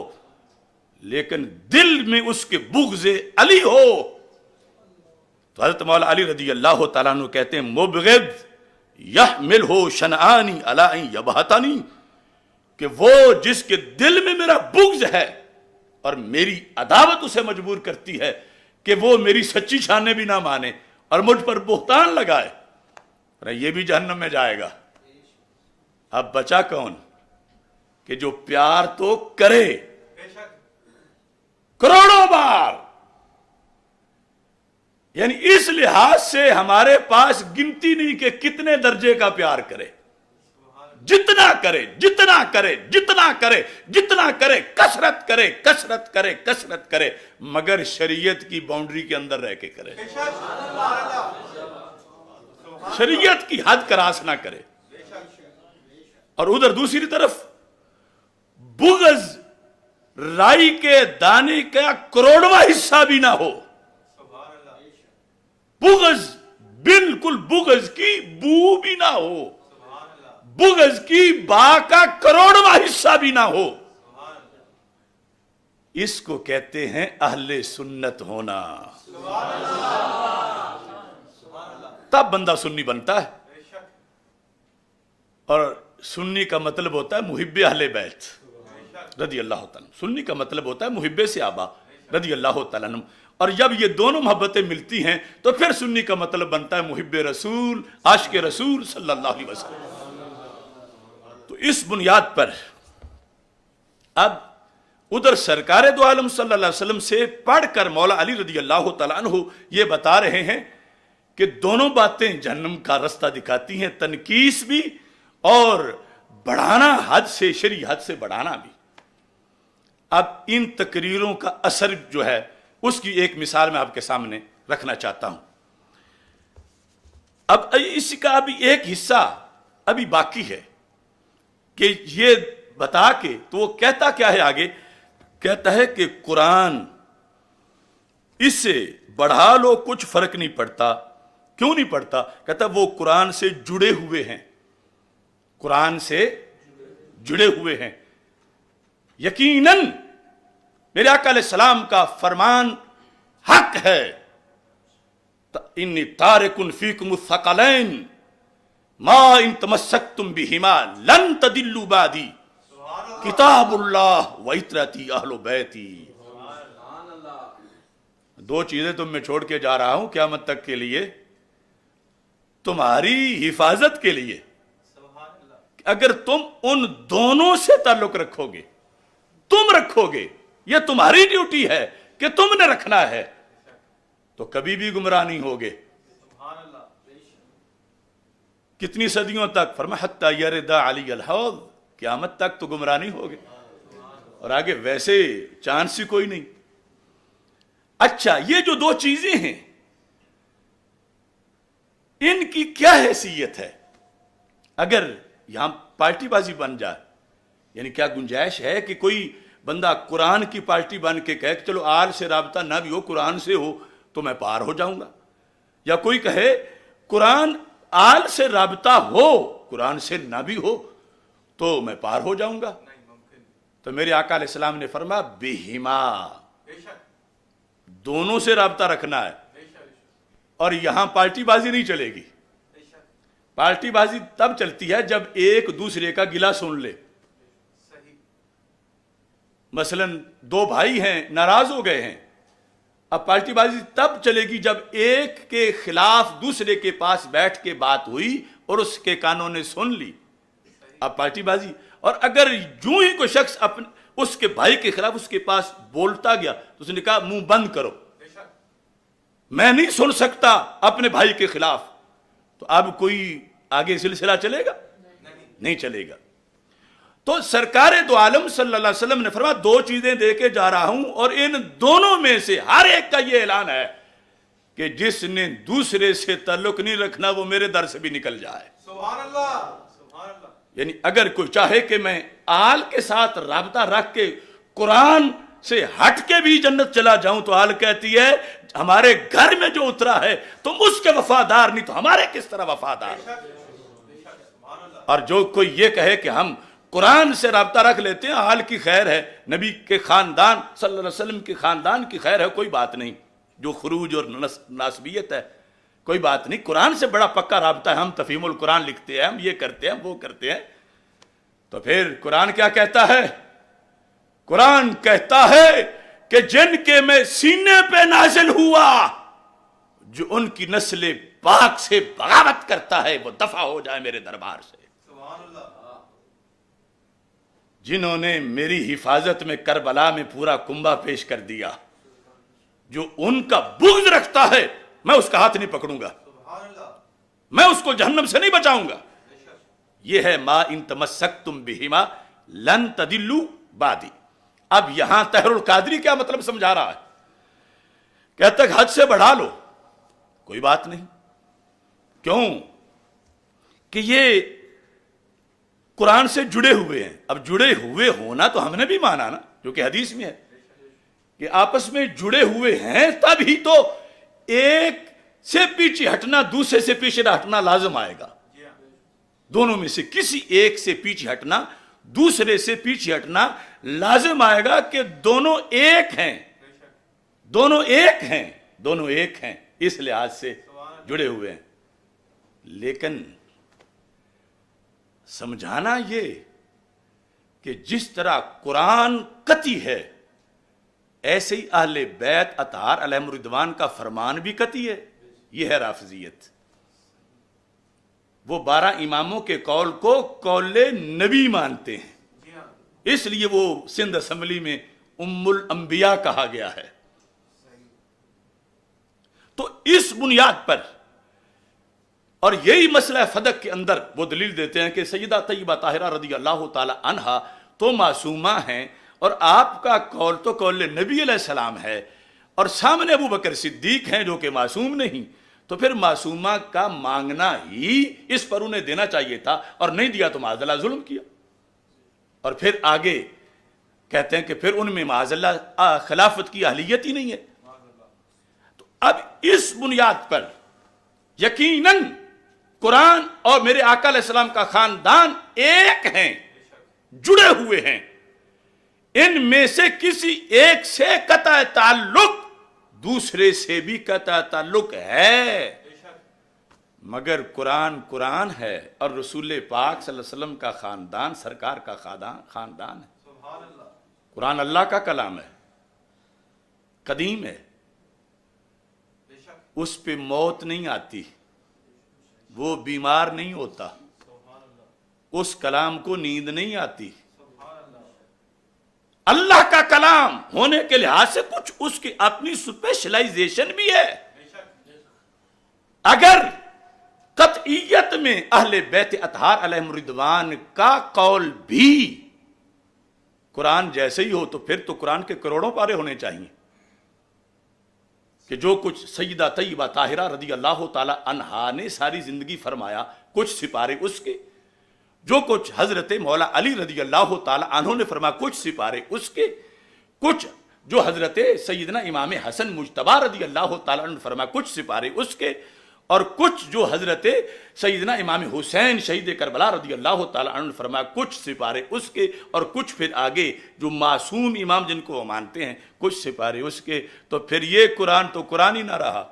لیکن دل میں اس کے بغض علی ہو، تو حضرت مولا علی رضی اللہ تعالیٰ عنہ کہتے ہیں مبغض یحملہ شنآنی علی ان یبہتنی، کہ وہ جس کے دل میں میرا بغض ہے اور میری عداوت اسے مجبور کرتی ہے کہ وہ میری سچی شانیں بھی نہ مانے اور مجھ پر بہتان لگائے، یہ بھی جہنم میں جائے گا۔ اب بچا کون کہ جو پیار تو کرے کروڑوں بار، یعنی اس لحاظ سے ہمارے پاس گنتی نہیں کہ کتنے درجے کا پیار کرے، جتنا کرے جتنا کرے جتنا کرے جتنا کرے، کثرت کرے کثرت کرے کثرت کرے، مگر شریعت کی باؤنڈری کے اندر رہ کے کرے، شریعت کی حد کراس نہ کرے۔ اور ادھر دوسری طرف بغض رائی کے دانے کا کروڑواں حصہ بھی نہ ہو، بغض بالکل بغض کی بو بھی نہ ہو، بغض کی با کا کروڑواں حصہ بھی نہ ہو، اس کو کہتے ہیں اہل سنت ہونا۔ تب بندہ سنی بنتا ہے، اور سنی کا مطلب ہوتا ہے محب اہل بیت رضی اللہ تعالیٰ، سنی کا مطلب ہوتا ہے محب صحابہ رضی اللہ تعالیٰ عنہ، اور جب یہ دونوں محبتیں ملتی ہیں تو پھر سنی کا مطلب بنتا ہے محب رسول، عاشق رسول صلی اللہ علیہ وسلم۔ تو اس بنیاد پر اب ادھر سرکار دو عالم صلی اللہ علیہ وسلم سے پڑھ کر مولا علی رضی اللہ تعالیٰ عنہ یہ بتا رہے ہیں کہ دونوں باتیں جہنم کا رستہ دکھاتی ہیں، تنکیس بھی اور بڑھانا، حد سے شرعی حد سے بڑھانا بھی۔ اب ان تقریروں کا اثر جو ہے اس کی ایک مثال میں آپ کے سامنے رکھنا چاہتا ہوں۔ اب اس کا ابھی ایک حصہ ابھی باقی ہے کہ یہ بتا کے تو وہ کہتا کیا ہے آگے، کہتا ہے کہ قرآن اس سے بڑھا لو کچھ فرق نہیں پڑتا۔ کیوں نہیں پڑتا؟ کہتا وہ قرآن سے جڑے ہوئے ہیں، قرآن سے جڑے ہوئے ہیں۔ یقیناً میرے آقا علیہ السلام کا فرمان حق ہے، انی تارک فیکم الثقلین ما ان تمسکتم بہما لن تضلوا بعدی کتاب اللہ و عترتی اہل بیتی۔ دو چیزیں تم میں چھوڑ کے جا رہا ہوں قیامت تک کے لیے، تمہاری حفاظت کے لیے۔ اگر تم ان دونوں سے تعلق رکھو گے، تم رکھو گے، یہ تمہاری ڈیوٹی ہے کہ تم نے رکھنا ہے، تو کبھی بھی گمراہ نہیں ہوگے۔ کتنی صدیوں تک؟ فرمایا حتی یرد علی الحوض، قیامت تک تو گمراہ نہیں ہوگے، اور آگے ویسے چانس ہی کوئی نہیں۔ اچھا، یہ جو دو چیزیں ہیں ان کی کیا حیثیت ہے؟ اگر یہاں پارٹی بازی بن جائے، یعنی کیا گنجائش ہے کہ کوئی بندہ قرآن کی پارٹی بن کے کہے کہ چلو آل سے رابطہ نہ بھی ہو، قرآن سے ہو تو میں پار ہو جاؤں گا؟ یا کوئی کہے قرآن آل سے رابطہ ہو قرآن سے نہ بھی ہو تو میں پار ہو جاؤں گا. تو میرے آقا علیہ السلام نے فرمایا بہما، دونوں سے رابطہ رکھنا ہے. اور یہاں پارٹی بازی نہیں چلے گی. پارٹی بازی تب چلتی ہے جب ایک دوسرے کا گلا سن لے. مثلا دو بھائی ہیں ناراض ہو گئے ہیں، اب پارٹی بازی تب چلے گی جب ایک کے خلاف دوسرے کے پاس بیٹھ کے بات ہوئی اور اس کے کانوں نے سن لی، اب پارٹی بازی. اور اگر یوں ہی کوئی شخص اس کے بھائی کے خلاف اس کے پاس بولتا گیا تو اس نے کہا منہ بند کرو، میں نہیں سن سکتا اپنے بھائی کے خلاف، تو اب کوئی آگے سلسلہ چلے گا؟ نہیں چلے گا. تو سرکار دو عالم صلی اللہ علیہ وسلم نے فرمایا دو چیزیں دے کے جا رہا ہوں اور ان دونوں میں سے ہر ایک کا یہ اعلان ہے کہ جس نے دوسرے سے تعلق نہیں رکھنا وہ میرے در سے بھی نکل جائے. سبحان اللہ، سبحان اللہ. یعنی اگر کوئی چاہے کہ میں آل کے ساتھ رابطہ رکھ کے قرآن سے ہٹ کے بھی جنت چلا جاؤں تو آل کہتی ہے ہمارے گھر میں جو اترا ہے تم اس کے وفادار نہیں تو ہمارے کس طرح وفادار. اور جو کوئی یہ کہے کہ ہم قرآن سے رابطہ رکھ لیتے ہیں آل کی خیر ہے، نبی کے خاندان صلی اللہ علیہ وسلم کے خاندان کی خیر ہے، کوئی بات نہیں. جو خروج اور ناسبیت ہے کوئی بات نہیں، قرآن سے بڑا پکا رابطہ ہے، ہم تفہیم القرآن لکھتے ہیں، ہم یہ کرتے ہیں، وہ کرتے ہیں. تو پھر قرآن کیا کہتا ہے؟ قرآن کہتا ہے کہ جن کے میں سینے پہ نازل ہوا، جو ان کی نسل پاک سے بغاوت کرتا ہے وہ دفع ہو جائے میرے دربار سے. جنہوں نے میری حفاظت میں کربلا میں پورا کنبہ پیش کر دیا، جو ان کا بغض رکھتا ہے میں اس کا ہاتھ نہیں پکڑوں گا، میں اس کو جہنم سے نہیں بچاؤں گا. یہ ہے ما ان تمسکتم بہما لن تدلوا بعدی. اب یہاں طاہر القادری کیا مطلب سمجھا رہا ہے؟ کہتا ہے حد سے بڑھا لو، کوئی بات نہیں. کیوں کہ یہ قرآن سے جڑے ہوئے ہیں. اب جڑے ہوئے ہونا تو ہم نے بھی مانا نا، جو کہ حدیث میں ہے کہ آپس میں جڑے ہوئے ہیں تب ہی تو ایک سے پیچھے ہٹنا دوسرے سے پیچھے ہٹنا لازم آئے گا. دونوں میں سے کسی ایک سے پیچھے ہٹنا دوسرے سے پیچھے ہٹنا لازم آئے گا کہ دونوں ایک ہیں، دونوں ایک ہیں، دونوں ایک ہیں، اس لحاظ سے جڑے ہوئے ہیں. لیکن سمجھانا یہ کہ جس طرح قرآن قطعی ہے ایسے ہی اہل بیت اطہار علیہم الرضوان کا فرمان بھی قطعی ہے. یہ ہے رافضیت. وہ 12 اماموں کے قول کو قول نبی مانتے ہیں، اس لیے وہ سندھ اسمبلی میں ام الانبیاء کہا گیا ہے. تو اس بنیاد پر اور یہی مسئلہ فدق کے اندر وہ دلیل دیتے ہیں کہ سیدہ طیبہ طاہرہ رضی اللہ تعالی عنہا تو معصومہ ہیں اور آپ کا قول تو قول نبی علیہ السلام ہے، اور سامنے ابو بکر صدیق ہیں جو کہ معصوم نہیں. تو پھر معصومہ کا مانگنا ہی اس پر انہیں دینا چاہیے تھا، اور نہیں دیا تو معاذ اللہ ظلم کیا. اور پھر آگے کہتے ہیں کہ پھر ان میں معاذ اللہ خلافت کی اہلیت ہی نہیں ہے. تو اب اس بنیاد پر یقیناً قرآن اور میرے آقا علیہ السلام کا خاندان ایک ہیں، جڑے ہوئے ہیں. ان میں سے کسی ایک سے قطع تعلق دوسرے سے بھی قطع تعلق ہے، مگر قرآن قرآن ہے اور رسول پاک صلی اللہ علیہ وسلم کا خاندان سرکار کا خاندان ہے. قرآن اللہ کا کلام ہے، قدیم ہے، اس پہ موت نہیں آتی، وہ بیمار نہیں ہوتا، اس کلام کو نیند نہیں آتی. اللہ کا کلام ہونے کے لحاظ سے کچھ اس کی اپنی اسپیشلائزیشن بھی ہے. اگر قطعیت میں اہل بیت اطہار علیہم الرضوان کا قول بھی قرآن جیسے ہی ہو تو پھر تو قرآن کے کروڑوں پارے ہونے چاہیے کہ جو کچھ سیدہ طیبہ طاہرہ رضی اللہ تعالی عنہا نے ساری زندگی فرمایا کچھ سپارے اس کے، جو کچھ حضرت مولا علی رضی اللہ تعالی عنہ نے فرمایا کچھ سپارے اس کے، کچھ جو حضرت سیدنا امام حسن مجتبی رضی اللہ تعالیٰ عنہ فرمایا کچھ سپارے اس کے، اور کچھ جو حضرت سیدنا امام حسین شہید کربلا رضی اللہ تعالیٰ عنہ فرمایا کچھ سپارے اس کے، اور کچھ پھر آگے جو معصوم امام جن کو وہ مانتے ہیں کچھ سپارے اس کے. تو پھر یہ قرآن تو قرآن ہی نہ رہا.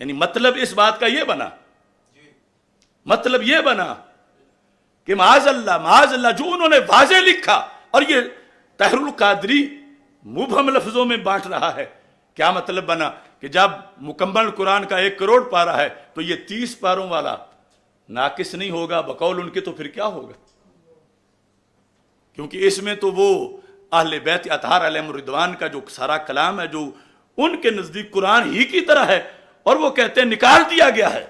یعنی مطلب اس بات کا یہ بنا، مطلب یہ بنا کہ معاذ اللہ جو انہوں نے واضح لکھا، اور یہ طاہر القادری مبہم لفظوں میں بانٹ رہا ہے. کیا مطلب بنا کہ جب مکمل قرآن کا 1 کروڑ پارہ ہے تو یہ 30 پاروں والا ناقص نہیں ہوگا بقول ان کے، تو پھر کیا ہوگا؟ کیونکہ اس میں تو وہ اہل بیت اطہار علیہم الرضوان کا جو سارا کلام ہے جو ان کے نزدیک قرآن ہی کی طرح ہے، اور وہ کہتے ہیں نکال دیا گیا ہے.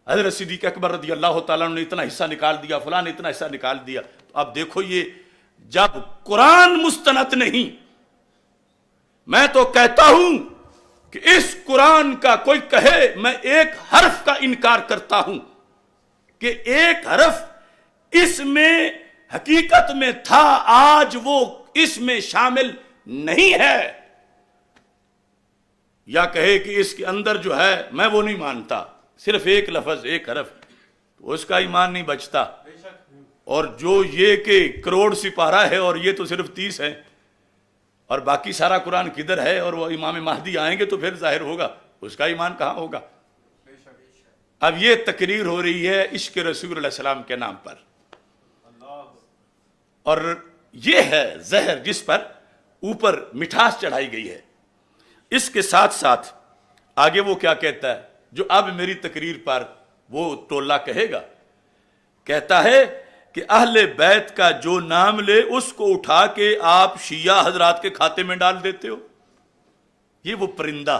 حضرت صدیق اکبر رضی اللہ تعالیٰ نے اتنا حصہ نکال دیا، فلاں نے اتنا حصہ نکال دیا. تو اب دیکھو یہ جب قرآن مستند نہیں، میں تو کہتا ہوں کہ اس قرآن کا کوئی کہے میں 1 حرف کا انکار کرتا ہوں کہ 1 حرف اس میں حقیقت میں تھا، آج وہ اس میں شامل نہیں ہے، یا کہے کہ اس کے اندر جو ہے میں وہ نہیں مانتا، صرف 1 لفظ 1 حرف، تو اس کا ایمان نہیں بچتا. اور جو یہ کہ کروڑ سپارہ ہے اور یہ تو صرف 30 ہے، اور باقی سارا قرآن کدھر ہے، اور وہ امام مہدی آئیں گے تو پھر ظاہر ہوگا، اس کا ایمان کہاں ہوگا؟ اب یہ تقریر ہو رہی ہے عشق رسول علیہ السلام کے نام پر، اور یہ ہے زہر جس پر اوپر مٹھاس چڑھائی گئی ہے. اس کے ساتھ ساتھ آگے وہ کیا کہتا ہے جو اب میری تقریر پر وہ ٹولہ کہے گا؟ کہتا ہے کہ اہل بیت کا جو نام لے اس کو اٹھا کے آپ شیعہ حضرات کے کھاتے میں ڈال دیتے ہو. یہ وہ پرندہ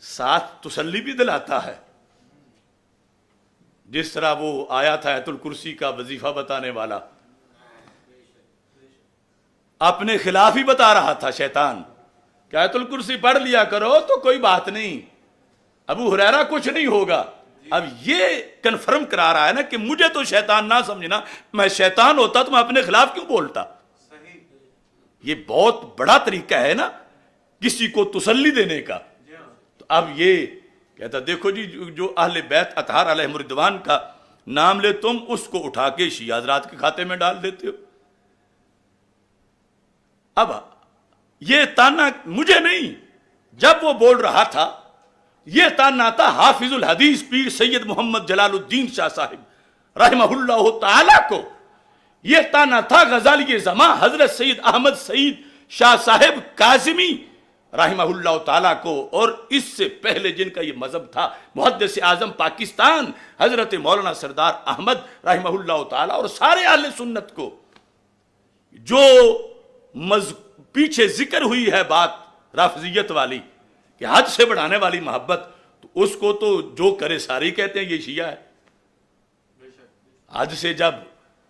ساتھ تسلی بھی دلاتا ہے، جس طرح وہ آیا تھا آیت الکرسی کا وظیفہ بتانے والا، اپنے خلاف ہی بتا رہا تھا شیطان کہ آیت الکرسی پڑھ لیا کرو تو کوئی بات نہیں، ابو ہریرہ کچھ نہیں ہوگا. اب یہ کنفرم کرا رہا ہے نا کہ مجھے تو شیطان نہ سمجھنا، میں شیطان ہوتا تو میں اپنے خلاف کیوں بولتا. یہ بہت بڑا طریقہ ہے نا کسی کو تسلی دینے کا. تو اب یہ کہتا دیکھو جی جو اہل بیت اطہار علیہم الرضوان کا نام لے تم اس کو اٹھا کے شیعہ حضرات کے کھاتے میں ڈال دیتے ہو. اب یہ تانا مجھے نہیں، جب وہ بول رہا تھا یہ تانا تھا حافظ الحدیث پیر سید محمد جلال الدین شاہ صاحب رحمہ اللہ تعالی کو، یہ تانا تھا غزالی زماں حضرت سید احمد سعید شاہ صاحب کاظمی رحمہ اللہ تعالیٰ کو، اور اس سے پہلے جن کا یہ مذہب تھا محدث اعظم پاکستان حضرت مولانا سردار احمد رحمہ اللہ تعالیٰ، اور سارے اہل سنت کو. جو پیچھے ذکر ہوئی ہے بات رافضیت والی کہ حد سے بڑھانے والی محبت، تو اس کو تو جو کرے ساری کہتے ہیں یہ شیعہ ہے. حد سے جب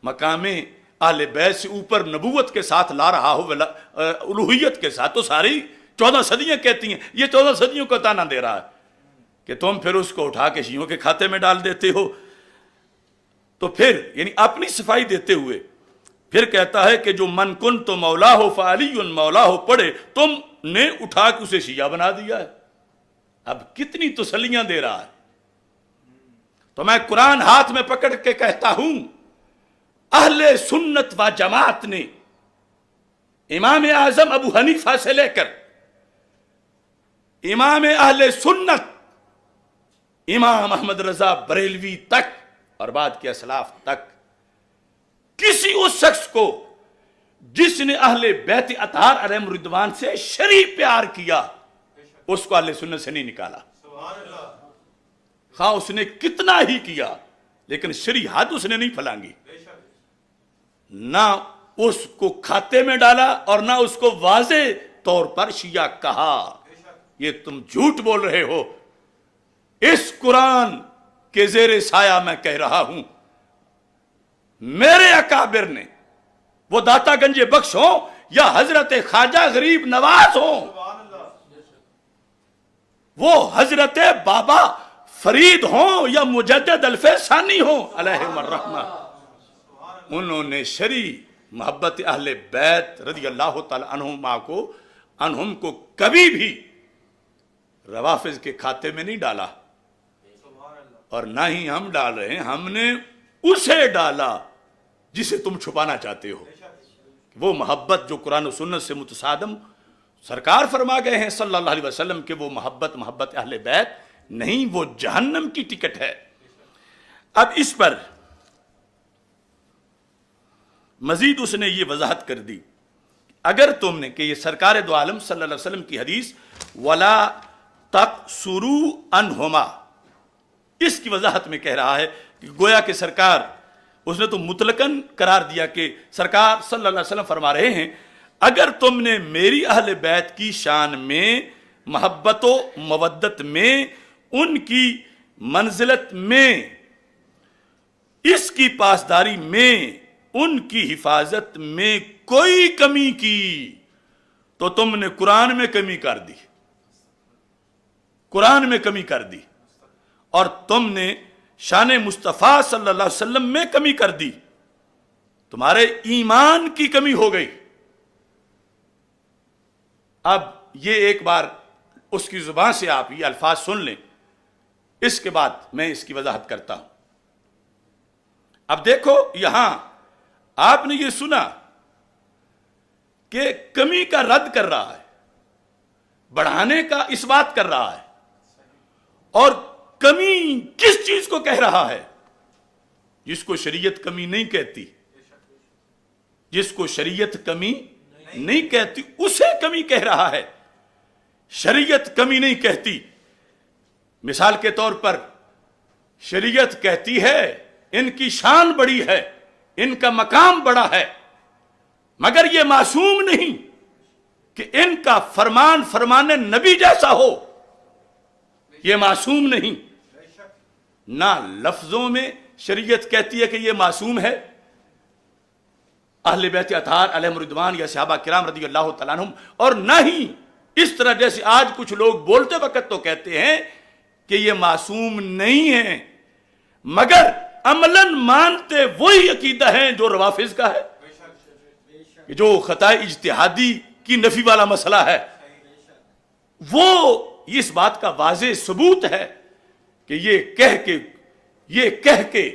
مقام اہل بیت سے اوپر نبوت کے ساتھ لا رہا ہو الوہیت کے ساتھ، تو ساری 14 صدیاں کہتی ہیں، یہ 14 صدیوں کا تانا دے رہا ہے کہ تم پھر اس کو اٹھا کے شیعوں کے کھاتے میں ڈال دیتے ہو. تو پھر یعنی اپنی صفائی دیتے ہوئے پھر کہتا ہے کہ جو من کن تو مولا ہو فعلی مولا ہو پڑھے تم نے اٹھا کے اسے شیعہ بنا دیا ہے. اب کتنی تسلیاں دے رہا ہے. تو میں قرآن ہاتھ میں پکڑ کے کہتا ہوں اہل سنت و جماعت نے امام اعظم ابو حنیفہ سے لے کر امام اہل سنت امام احمد رضا بریلوی تک اور بعد کے اسلاف تک کسی اس شخص کو جس نے اہل بیت اطہار علیہم الرضوان سے شرعی پیار کیا اس کو اہل سنت سے نہیں نکالا. خواہ اس نے کتنا ہی کیا لیکن شرعی حد اس نے نہیں پھلانگی، نہ اس کو کھاتے میں ڈالا اور نہ اس کو واضح طور پر شیعہ کہا. یہ تم جھوٹ بول رہے ہو. اس قرآن کے زیر سایہ میں کہہ رہا ہوں میرے اکابر نے، وہ داتا گنج بخش ہوں یا حضرت خواجہ غریب نواز ہوں، وہ حضرت بابا فرید ہوں یا مجدد الف ثانی ہوں علیہم الرحمہ، انہوں نے شرعی محبت اہل بیت رضی اللہ تعالی عنہم کو کبھی بھی روافض کے کھاتے میں نہیں ڈالا، اور نہ ہی ہم ڈال رہے ہیں، ہم نے اسے ڈالا جسے تم چھپانا چاہتے ہو۔ وہ محبت جو قرآن و سنت سے متصادم سرکار فرما گئے ہیں صلی اللہ علیہ وسلم کہ وہ محبت اہل بیت نہیں، وہ جہنم کی ٹکٹ ہے۔ اب اس پر مزید اس نے یہ وضاحت کر دی، اگر تم نے کہ یہ سرکار دو عالم صلی اللہ علیہ وسلم کی حدیث وَلَا تَقْصُرُوا عَنْهُمَا، اس کی وضاحت میں کہہ رہا ہے کہ گویا کہ سرکار، اس نے تو مطلقاً قرار دیا کہ سرکار صلی اللہ علیہ وسلم فرما رہے ہیں اگر تم نے میری اہل بیت کی شان میں، محبت و مودت میں، ان کی منزلت میں، اس کی پاسداری میں، ان کی حفاظت میں کوئی کمی کی تو تم نے قرآن میں کمی کر دی، قرآن میں کمی کر دی، اور تم نے شان مصطفیٰ صلی اللہ علیہ وسلم میں کمی کر دی، تمہارے ایمان کی کمی ہو گئی۔ اب یہ ایک بار اس کی زبان سے آپ یہ الفاظ سن لیں، اس کے بعد میں اس کی وضاحت کرتا ہوں۔ اب دیکھو یہاں آپ نے یہ سنا کہ کمی کا رد کر رہا ہے، بڑھانے کا اس بات کر رہا ہے، اور کمی کس چیز کو کہہ رہا ہے؟ جس کو شریعت کمی نہیں کہتی، جس کو شریعت کمی نہیں کہتی اسے کمی کہہ رہا ہے، شریعت کمی نہیں کہتی۔ مثال کے طور پر شریعت کہتی ہے ان کی شان بڑی ہے، ان کا مقام بڑا ہے، مگر یہ معصوم نہیں کہ ان کا فرمان فرمان نبی جیسا ہو، یہ معصوم نہیں۔ نہ لفظوں میں شریعت کہتی ہے کہ یہ معصوم ہے، اہل بیت اطہار علیہم رضوان یا صحابہ کرام رضی اللہ تعالیٰ عنہم، اور نہ ہی اس طرح جیسے آج کچھ لوگ بولتے وقت تو کہتے ہیں کہ یہ معصوم نہیں ہیں، مگر عملاً مانتے وہی عقیدہ ہیں جو روافض کا ہے، جو خطا اجتہادی کی نفی والا مسئلہ ہے۔ وہ اس بات کا واضح ثبوت ہے کہ یہ کہہ کے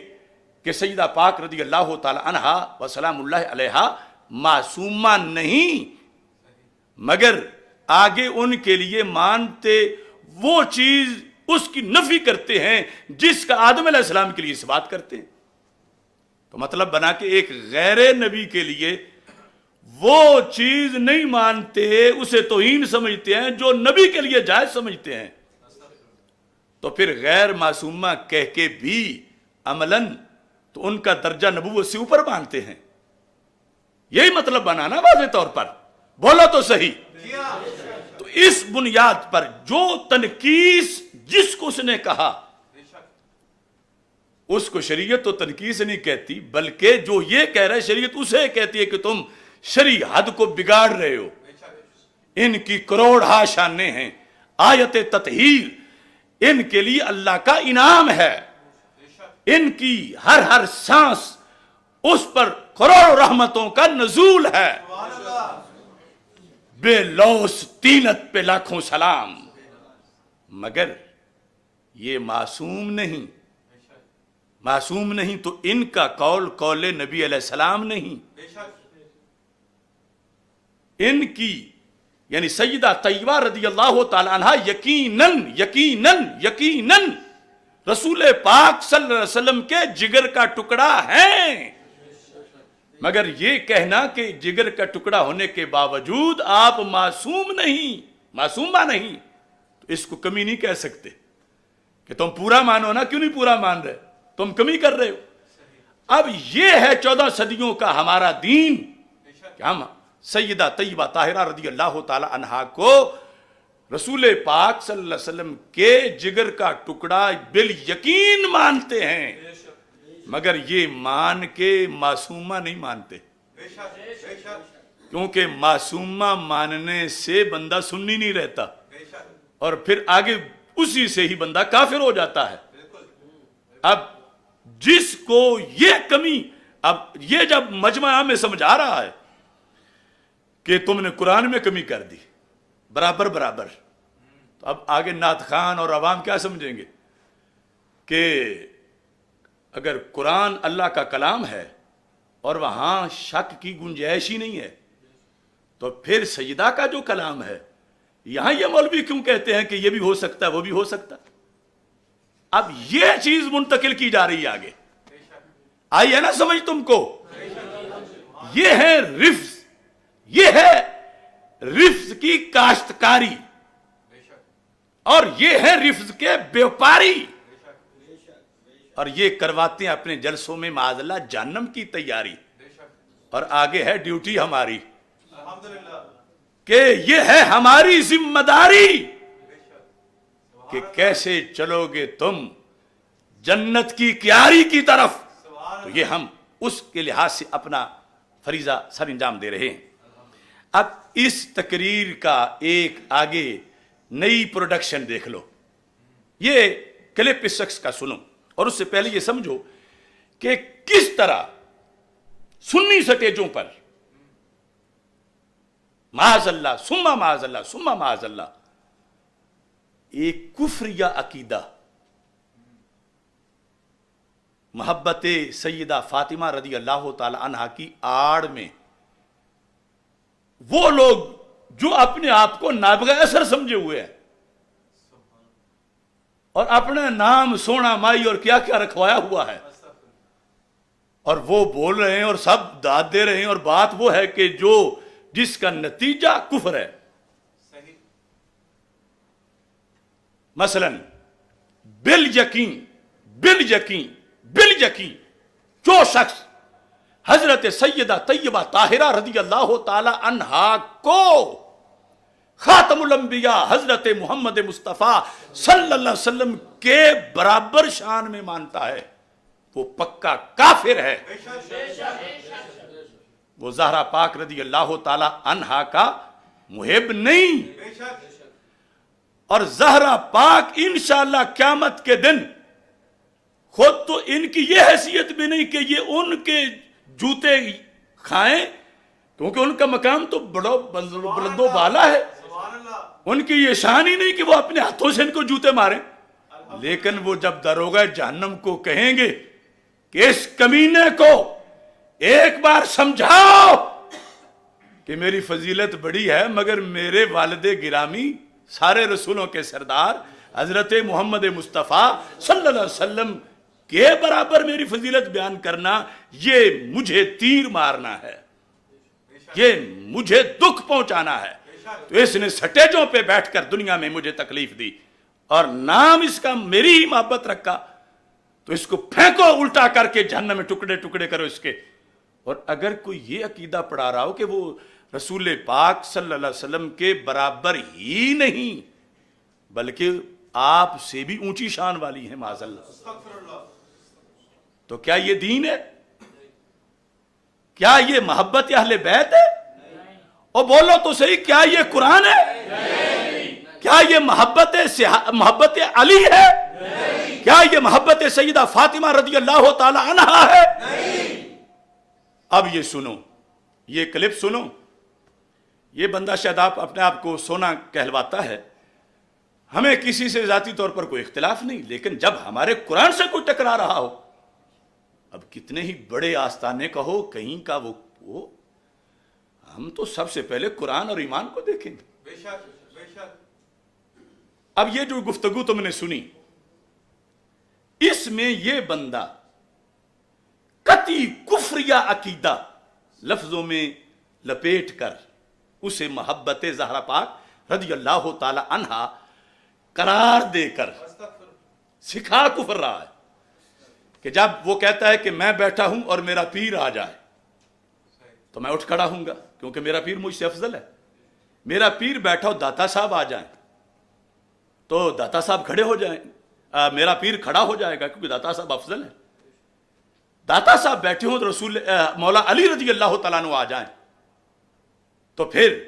کہ سیدہ پاک رضی اللہ تعالی عنہا و سلام اللہ علیہا معصومہ نہیں، مگر آگے ان کے لیے مانتے وہ چیز اس کی نفی کرتے ہیں جس کا آدم علیہ السلام کے لیے اس بات کرتے ہیں۔ تو مطلب بنا کہ ایک غیر نبی کے لیے وہ چیز نہیں مانتے، اسے توہین سمجھتے ہیں جو نبی کے لیے جائز سمجھتے ہیں، تو پھر غیر معصومہ کہہ کے بھی عملاً تو ان کا درجہ نبوت سے اوپر مانتے ہیں۔ یہی مطلب بنانا واضح طور پر، بولو تو صحیح۔ تو اس بنیاد پر جو تنقیص جس کو اس نے کہا اس کو شریعت تو تنقیص نہیں کہتی، بلکہ جو یہ کہہ رہا ہے شریعت اسے کہتی ہے کہ تم شرعی حد کو بگاڑ رہے ہو۔ ان کی کروڑ ہا شانیں ہیں، آیت تطہیر ان کے لیے اللہ کا انعام ہے، ان کی ہر سانس اس پر کروڑ رحمتوں کا نزول ہے۔ بے لوث طینت پہ لاکھوں سلام، مگر یہ معصوم نہیں، معصوم نہیں تو ان کا قول نبی علیہ السلام نہیں۔ ان کی یعنی سیدہ طیبہ رضی اللہ تعالی عنہ یقیناً رسول پاک صلی اللہ علیہ وسلم کے جگر کا ٹکڑا ہیں، مگر یہ کہنا کہ جگر کا ٹکڑا ہونے کے باوجود آپ معصومہ نہیں، تو اس کو کمی نہیں کہہ سکتے کہ تم پورا مانو نا، کیوں نہیں پورا مان رہے، تم کمی کر رہے ہو۔ اب یہ ہے 14 صدیوں کا ہمارا دین کہ ہم سیدہ طیبہ طاہرہ رضی اللہ تعالی عنہا کو رسول پاک صلی اللہ علیہ وسلم کے جگر کا ٹکڑا بالیقین مانتے ہیں، مگر یہ مان کے معصومہ نہیں مانتے، کیونکہ معصومہ ماننے سے بندہ سنی نہیں رہتا، اور پھر آگے اسی سے ہی بندہ کافر ہو جاتا ہے۔ اب جس کو یہ کمی اب یہ جب مجمع میں سمجھا رہا ہے کہ تم نے قرآن میں کمی کر دی برابر برابر، تو اب آگے نعت خان اور عوام کیا سمجھیں گے کہ اگر قرآن اللہ کا کلام ہے اور وہاں شک کی گنجائش ہی نہیں ہے، تو پھر سیدہ کا جو کلام ہے یہاں یہ مولوی کیوں کہتے ہیں کہ یہ بھی ہو سکتا ہے وہ بھی ہو سکتا ہے؟ اب یہ چیز منتقل کی جا رہی ہے آگے، آئی ہے نا سمجھ تم کو؟ یہ ہے رفظ، یہ ہے رفظ کی کاشتکاری، اور یہ ہے رفظ کے بیوپاری، اور یہ کرواتے ہیں اپنے جلسوں میں معاذ اللہ جہنم کی تیاری، اور آگے ہے ڈیوٹی ہماری کہ یہ ہے ہماری ذمہ داری کہ کیسے چلو گے تم جنت کی کیاری کی طرف، تو یہ ہم اس کے لحاظ سے اپنا فریضہ سر انجام دے رہے ہیں۔ اب اس تقریر کا ایک آگے نئی پروڈکشن دیکھ لو، یہ کلپ اس شخص کا سنو، اور اس سے پہلے یہ سمجھو کہ کس طرح سنی سٹیجوں پر معاذ اللہ ثم معاذ اللہ ثم معاذ اللہ ایک کفر یا عقیدہ محبت سیدہ فاطمہ رضی اللہ تعالی عنہا کی آڑ میں وہ لوگ جو اپنے آپ کو نابغہ اثر سمجھے ہوئے ہیں اور اپنا نام سونا مائی اور کیا کیا رکھوایا ہوا ہے، اور وہ بول رہے ہیں اور سب داد دے رہے ہیں، اور بات وہ ہے کہ جو جس کا نتیجہ کفر ہے۔ مثلا بالیقین جو شخص حضرت سیدہ طیبہ طاہرہ رضی اللہ تعالی عنہا کو خاتم الانبیاء حضرت محمد مصطفیٰ صلی اللہ علیہ وسلم کے برابر شان میں مانتا ہے، وہ پکا کافر ہے، وہ زہرا پاک رضی اللہ تعالی عنہا کا محب نہیں، اور زہرا پاک انشاءاللہ قیامت کے دن خود تو ان کی یہ حیثیت بھی نہیں کہ یہ ان کے جوتے کھائیں، کیونکہ ان کا مقام تو بڑا بلند و بالا ہے، ان کی یہ شان ہی نہیں کہ وہ اپنے ہاتھوں سے ان کو جوتے ماریں، لیکن وہ جب داروغہ جہنم کو کہیں گے کہ اس کمینے کو ایک بار سمجھاؤ کہ میری فضیلت بڑی ہے مگر میرے والد گرامی سارے رسولوں کے سردار حضرت محمد مصطفیٰ صلی اللہ علیہ وسلم کے برابر میری فضیلت بیان کرنا، یہ مجھے تیر مارنا ہے، یہ مجھے دکھ پہنچانا ہے، تو اس نے سٹیجوں پہ بیٹھ کر دنیا میں مجھے تکلیف دی اور نام اس کا میری ہی محبت رکھا، تو اس کو پھینکو الٹا کر کے جہنم میں ٹکڑے ٹکڑے کرو اس کے۔ اور اگر کوئی یہ عقیدہ پڑھا رہا ہو کہ وہ رسول پاک صلی اللہ علیہ وسلم کے برابر ہی نہیں بلکہ آپ سے بھی اونچی شان والی ہیں معاذ اللہ، تو کیا یہ دین ہے؟ کیا یہ محبت اہل بیت ہے؟ اور بولو تو صحیح، کیا یہ قرآن ہے؟ کیا یہ محبت علی ہے؟ کیا یہ محبت سیدہ فاطمہ رضی اللہ تعالی عنہا ہے؟ اب یہ سنو، یہ کلپ سنو، یہ بندہ شاید آپ اپنے آپ کو سونا کہلواتا ہے، ہمیں کسی سے ذاتی طور پر کوئی اختلاف نہیں، لیکن جب ہمارے قرآن سے کوئی ٹکرا رہا ہو، اب کتنے ہی بڑے آستانے کا ہو کہیں کا وہ ہم تو سب سے پہلے قرآن اور ایمان کو دیکھیں گے۔ بے شک بے شک۔ اب یہ جو گفتگو تم نے سنی، اس میں یہ بندہ قطعی کفر یا عقیدہ لفظوں میں لپیٹ کر اسے محبت زہرا پاک رضی اللہ تعالی عنہا قرار دے کر سکھا کفر رہا ہے کہ جب وہ کہتا ہے کہ میں بیٹھا ہوں اور میرا پیر آ جائے تو میں اٹھ کھڑا ہوں گا کیونکہ میرا پیر مجھ سے افضل ہے، میرا پیر بیٹھا ہو داتا صاحب آ جائیں تو داتا صاحب کھڑے ہو جائیں، میرا پیر کھڑا ہو جائے گا کیونکہ داتا صاحب افضل ہے، داتا صاحب بیٹھے ہوں تو رسول مولا علی رضی اللہ تعالیٰ عنہ آ جائیں تو پھر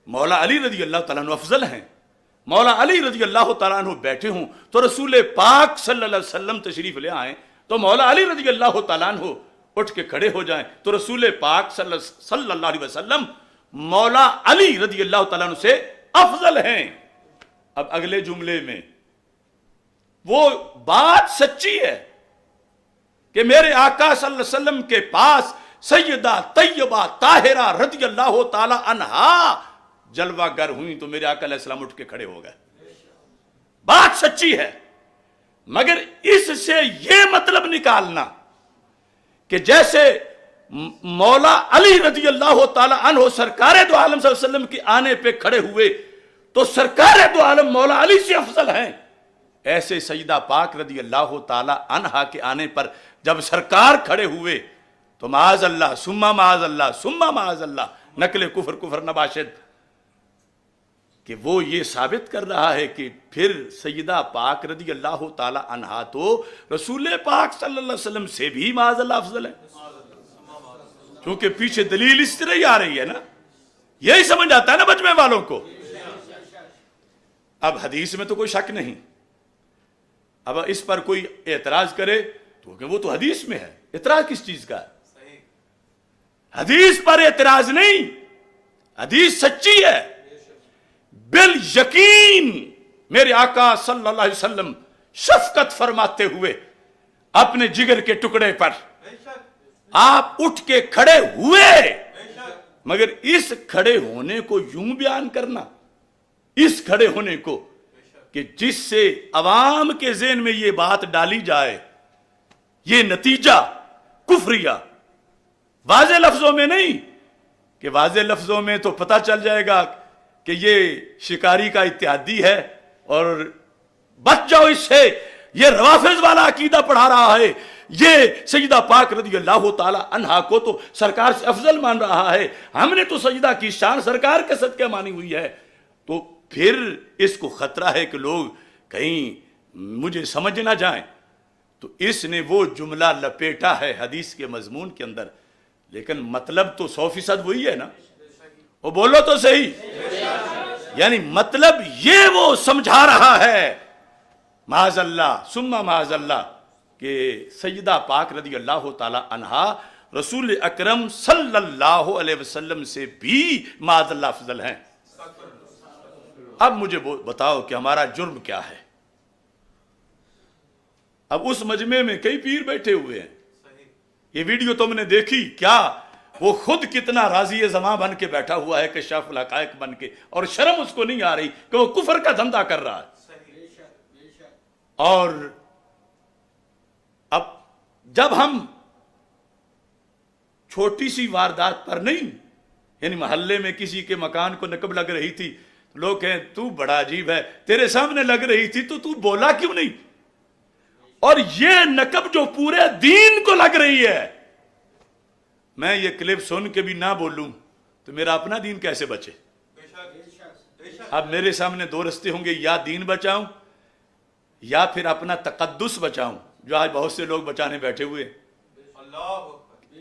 مولا علی رضی اللہ تعالیٰ عنہ افضل ہیں، مولا علی رضی اللہ تعالیٰ عنہ بیٹھے ہوں تو رسول پاک صلی اللہ علیہ وسلم تشریف لے آئیں تو مولا علی رضی اللہ تعالیٰ عنہ اٹھ کے کھڑے ہو جائیں تو رسول پاک صلی اللہ علیہ وسلم مولا علی رضی اللہ تعالیٰ عنہ سے افضل ہیں. اب اگلے جملے میں وہ بات سچی ہے کہ میرے آقا صلی اللہ علیہ وسلم کے پاس سیدہ طیبہ طاہرہ رضی اللہ تعالی عنہا جلوہ گر ہوئی تو میرے آقا علیہ السلام اٹھ کے کھڑے ہو گئے. بات سچی ہے، مگر اس سے یہ مطلب نکالنا کہ جیسے مولا علی رضی اللہ تعالی عنہ سرکار دو عالم صلی اللہ علیہ وسلم کے آنے پہ کھڑے ہوئے تو سرکار دو عالم مولا علی سے افضل ہیں، ایسے سیدہ پاک رضی اللہ تعالی عنہا کے آنے پر جب سرکار کھڑے ہوئے تو معاذ اللہ ثم معاذ اللہ ثم معاذ اللہ نقل کفر نباشد کہ وہ یہ ثابت کر رہا ہے کہ پھر سیدہ پاک رضی اللہ تعالی عنہا تو رسول پاک صلی اللہ علیہ وسلم سے بھی معاذ اللہ افضل ہے، کیونکہ پیچھے دلیل اس طرح ہی آ رہی ہے نا. یہی سمجھ آتا ہے نا مجمع والوں کو. اب حدیث میں تو کوئی شک نہیں، اب اس پر کوئی اعتراض کرے تو کہ وہ تو حدیث میں ہے، اعتراض کس چیز کا ہے؟ حدیث پر اعتراض نہیں، حدیث سچی ہے. بال یقین میرے آقا صلی اللہ علیہ وسلم شفقت فرماتے ہوئے اپنے جگر کے ٹکڑے پر آپ اٹھ کے کھڑے ہوئے، مگر اس کھڑے ہونے کو یوں بیان کرنا، اس کھڑے ہونے کو کہ جس سے عوام کے ذہن میں یہ بات ڈالی جائے، یہ نتیجہ کفریہ واضح لفظوں میں نہیں کہ واضح لفظوں میں تو پتہ چل جائے گا کہ یہ شکاری کا اتحادی ہے اور بچ جاؤ اس سے، یہ روافظ والا عقیدہ پڑھا رہا ہے، یہ سیدہ پاک رضی اللہ تعالی عنہا کو تو سرکار سے افضل مان رہا ہے، ہم نے تو سیدہ کی شان سرکار کے صدقے مانی ہوئی ہے. تو پھر اس کو خطرہ ہے کہ لوگ کہیں مجھے سمجھ نہ جائیں، تو اس نے وہ جملہ لپیٹا ہے حدیث کے مضمون کے اندر، لیکن مطلب تو 100% وہی ہے نا. وہ بولو تو صحیح، یعنی مطلب یہ وہ سمجھا رہا ہے معاذ اللہ ثم معاذ اللہ کہ سیدہ پاک رضی اللہ تعالی عنہا رسول اکرم صلی اللہ علیہ وسلم سے بھی معاذ اللہ افضل ہیں. اب مجھے بتاؤ کہ ہمارا جرم کیا ہے؟ اب اس مجمع میں کئی پیر بیٹھے ہوئے ہیں، یہ ویڈیو تم نے دیکھی کیا؟ وہ خود کتنا راضی زماں بن کے بیٹھا ہوا ہے کشاف الحقائق بن کے، اور شرم اس کو نہیں آ رہی کہ وہ کفر کا دھندا کر رہا ہے. اور اب جب ہم چھوٹی سی واردات پر نہیں، یعنی محلے میں کسی کے مکان کو نقب لگ رہی تھی، لوگ کہیں تو بڑا عجیب ہے، تیرے سامنے لگ رہی تھی تو بولا کیوں نہیں؟ اور یہ نقب جو پورے دین کو لگ رہی ہے، میں یہ کلپ سن کے بھی نہ بولوں تو میرا اپنا دین کیسے بچے؟ اب میرے سامنے دو رستے ہوں گے، یا دین بچاؤں یا پھر اپنا تقدس بچاؤں، جو آج بہت سے لوگ بچانے بیٹھے ہوئے.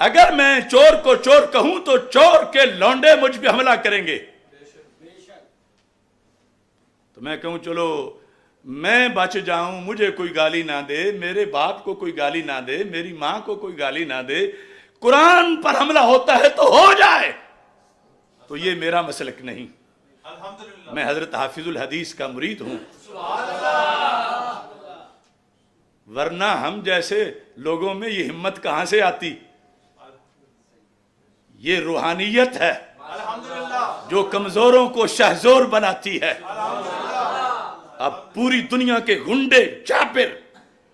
اگر میں چور کو چور کہوں تو چور کے لونڈے مجھ پہ حملہ کریں گے، تو میں کہوں چلو میں بچ جاؤں، مجھے کوئی گالی نہ دے، میرے باپ کو کوئی گالی نہ دے، میری ماں کو کوئی گالی نہ دے، قرآن پر حملہ ہوتا ہے تو ہو جائے، تو یہ میرا مسلک نہیں. میں حضرت حافظ الحدیث کا مرید ہوں، ورنہ ہم جیسے لوگوں میں یہ ہمت کہاں سے آتی؟ یہ روحانیت ہے جو کمزوروں کو شہزور بناتی ہے. اب پوری دنیا کے گنڈے، چاپر،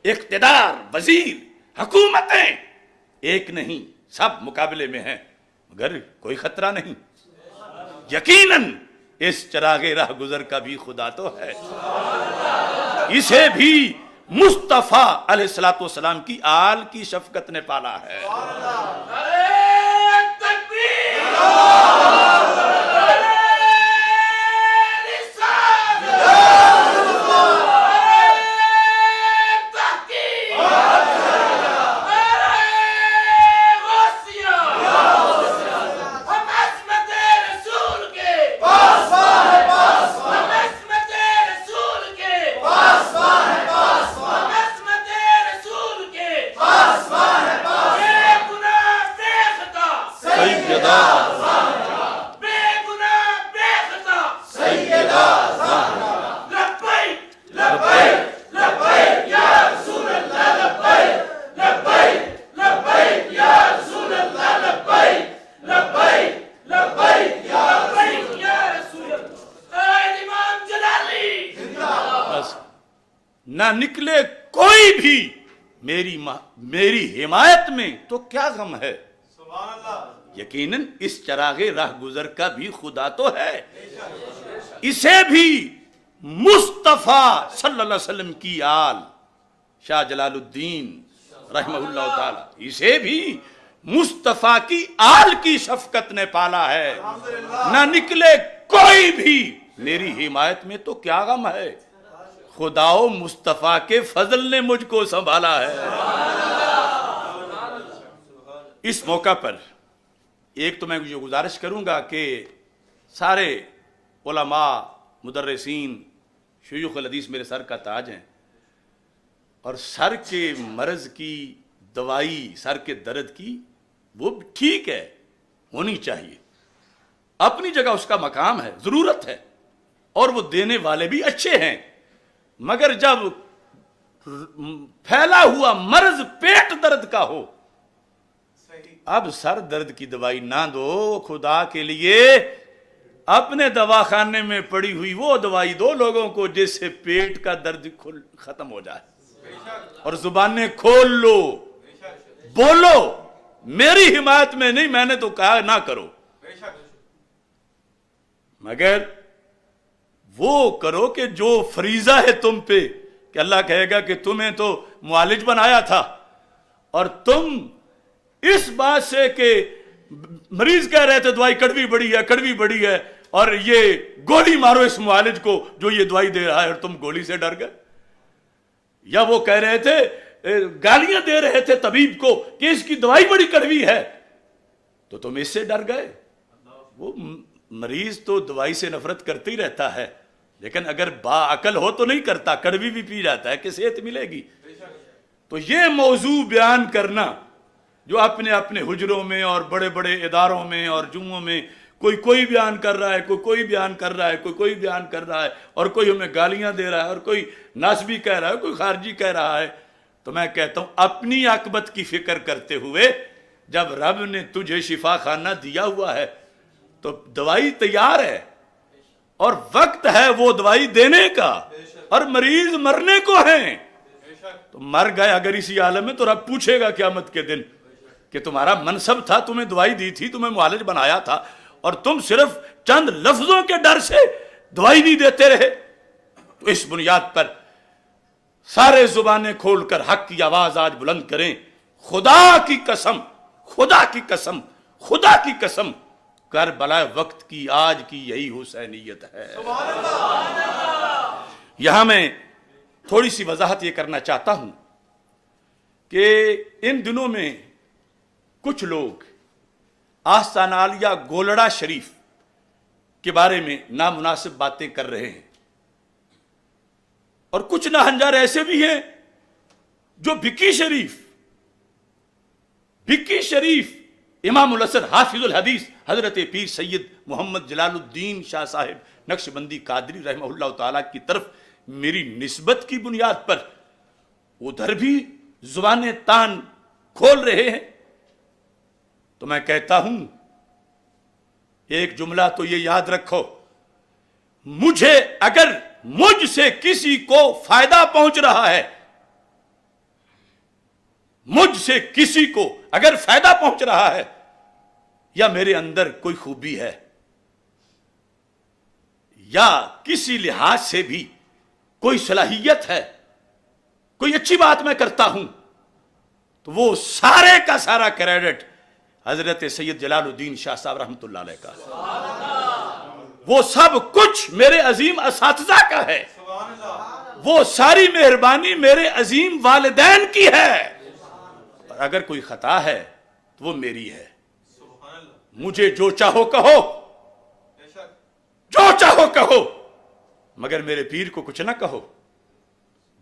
اقتدار، وزیر، حکومتیں ایک نہیں، سب مقابلے میں ہیں، مگر کوئی خطرہ نہیں. یقیناً اس چراغ راہ گزر کا بھی خدا تو ہے، اسے بھی مصطفیٰ علیہ السلام کی آل کی شفقت نے پالا ہے. نہ نکلے کوئی بھی میری حمایت میں تو کیا غم ہے. سبحان اللہ. یقیناً اس چراغ راہ گزر کا بھی خدا تو ہے. اسے بھی مصطفیٰ صلی اللہ علیہ وسلم کی آل شاہ جلال الدین رحمہ اللہ تعالی، اسے بھی مصطفیٰ کی آل کی شفقت نے پالا ہے. نہ نکلے کوئی بھی میری حمایت میں تو کیا غم ہے. خدا و مصطفیٰ کے فضل نے مجھ کو سنبھالا ہے. اس موقع پر ایک تو میں یہ گزارش کروں گا کہ سارے علماء، مدرسین، شیوخ الحدیث میرے سر کا تاج ہیں، اور سر کے مرض کی دوائی، سر کے درد کی، وہ ٹھیک ہے، ہونی چاہیے، اپنی جگہ اس کا مقام ہے، ضرورت ہے، اور وہ دینے والے بھی اچھے ہیں. مگر جب پھیلا ہوا مرض پیٹ درد کا ہو، اب سر درد کی دوائی نہ دو، خدا کے لیے اپنے دواخانے میں پڑی ہوئی وہ دوائی دو لوگوں کو جس سے پیٹ کا درد ختم ہو جائے، اور زبانیں کھول لو، بولو. میری حمایت میں نہیں، میں نے تو کہا نہ کرو، مگر وہ کرو کہ جو فریضہ ہے تم پہ، کہ اللہ کہے گا کہ تمہیں تو معالج بنایا تھا، اور تم اس بات سے کہ مریض کہہ رہے تھے دوائی کڑوی بڑی ہے، کڑوی بڑی ہے، اور یہ گولی مارو اس معالج کو جو یہ دوائی دے رہا ہے، اور تم گولی سے ڈر گئے. یا وہ کہہ رہے تھے، گالیاں دے رہے تھے طبیب کو کہ اس کی دوائی بڑی کڑوی ہے، تو تم اس سے ڈر گئے. وہ مریض تو دوائی سے نفرت کرتے ہی رہتا ہے، لیکن اگر با عقل ہو تو نہیں کرتا، کڑوی بھی پی جاتا ہے کہ صحت ملے گی. تو یہ موضوع بیان کرنا جو اپنے اپنے حجروں میں اور بڑے بڑے اداروں میں اور جمعوں میں کوئی بیان کر رہا ہے، کوئی بیان کر رہا ہے، کوئی بیان کر رہا ہے، اور کوئی ہمیں گالیاں دے رہا ہے، اور کوئی ناسبی کہہ رہا ہے، کوئی خارجی کہہ رہا ہے، تو میں کہتا ہوں اپنی عاقبت کی فکر کرتے ہوئے جب رب نے تجھے شفا خانہ دیا ہوا ہے تو دوائی تیار ہے، اور وقت ہے وہ دوائی دینے کا، اور مریض مرنے کو ہیں. تو مر گئے اگر اسی عالم میں تو رب پوچھے گا قیامت کے دن کہ تمہارا منصب تھا، تمہیں دوائی دی تھی، تمہیں معالج بنایا تھا، اور تم صرف چند لفظوں کے ڈر سے دوائی نہیں دیتے رہے. تو اس بنیاد پر سارے زبانیں کھول کر حق کی آواز آج بلند کریں. خدا کی قسم، خدا کی قسم، خدا کی قسم، کربلا وقت کی آج کی یہی حسینیت ہے. یہاں میں تھوڑی سی وضاحت یہ کرنا چاہتا ہوں کہ ان دنوں میں کچھ لوگ آستانہ عالیہ گولڑا شریف کے بارے میں نامناسب باتیں کر رہے ہیں، اور کچھ ناہنجار ایسے بھی ہیں جو بھکی شریف امام الاسر حافظ الحدیث حضرت پیر سید محمد جلال الدین شاہ صاحب نقشبندی قادری رحمہ اللہ تعالی کی طرف میری نسبت کی بنیاد پر ادھر بھی زبانیں تان کھول رہے ہیں. تو میں کہتا ہوں ایک جملہ تو یہ یاد رکھو، اگر مجھ سے کسی کو فائدہ پہنچ رہا ہے، مجھ سے کسی کو اگر فائدہ پہنچ رہا ہے، یا میرے اندر کوئی خوبی ہے، یا کسی لحاظ سے بھی کوئی صلاحیت ہے، کوئی اچھی بات میں کرتا ہوں، تو وہ سارے کا سارا کریڈٹ حضرت سید جلال الدین شاہ صاحب رحمۃ اللہ علیہ کا، وہ سب کچھ میرے عظیم اساتذہ کا ہے، وہ ساری مہربانی میرے عظیم والدین کی ہے، اور اگر کوئی خطا ہے تو وہ میری ہے. مجھے جو چاہو کہو، جو چاہو کہو، مگر میرے پیر کو کچھ نہ کہو.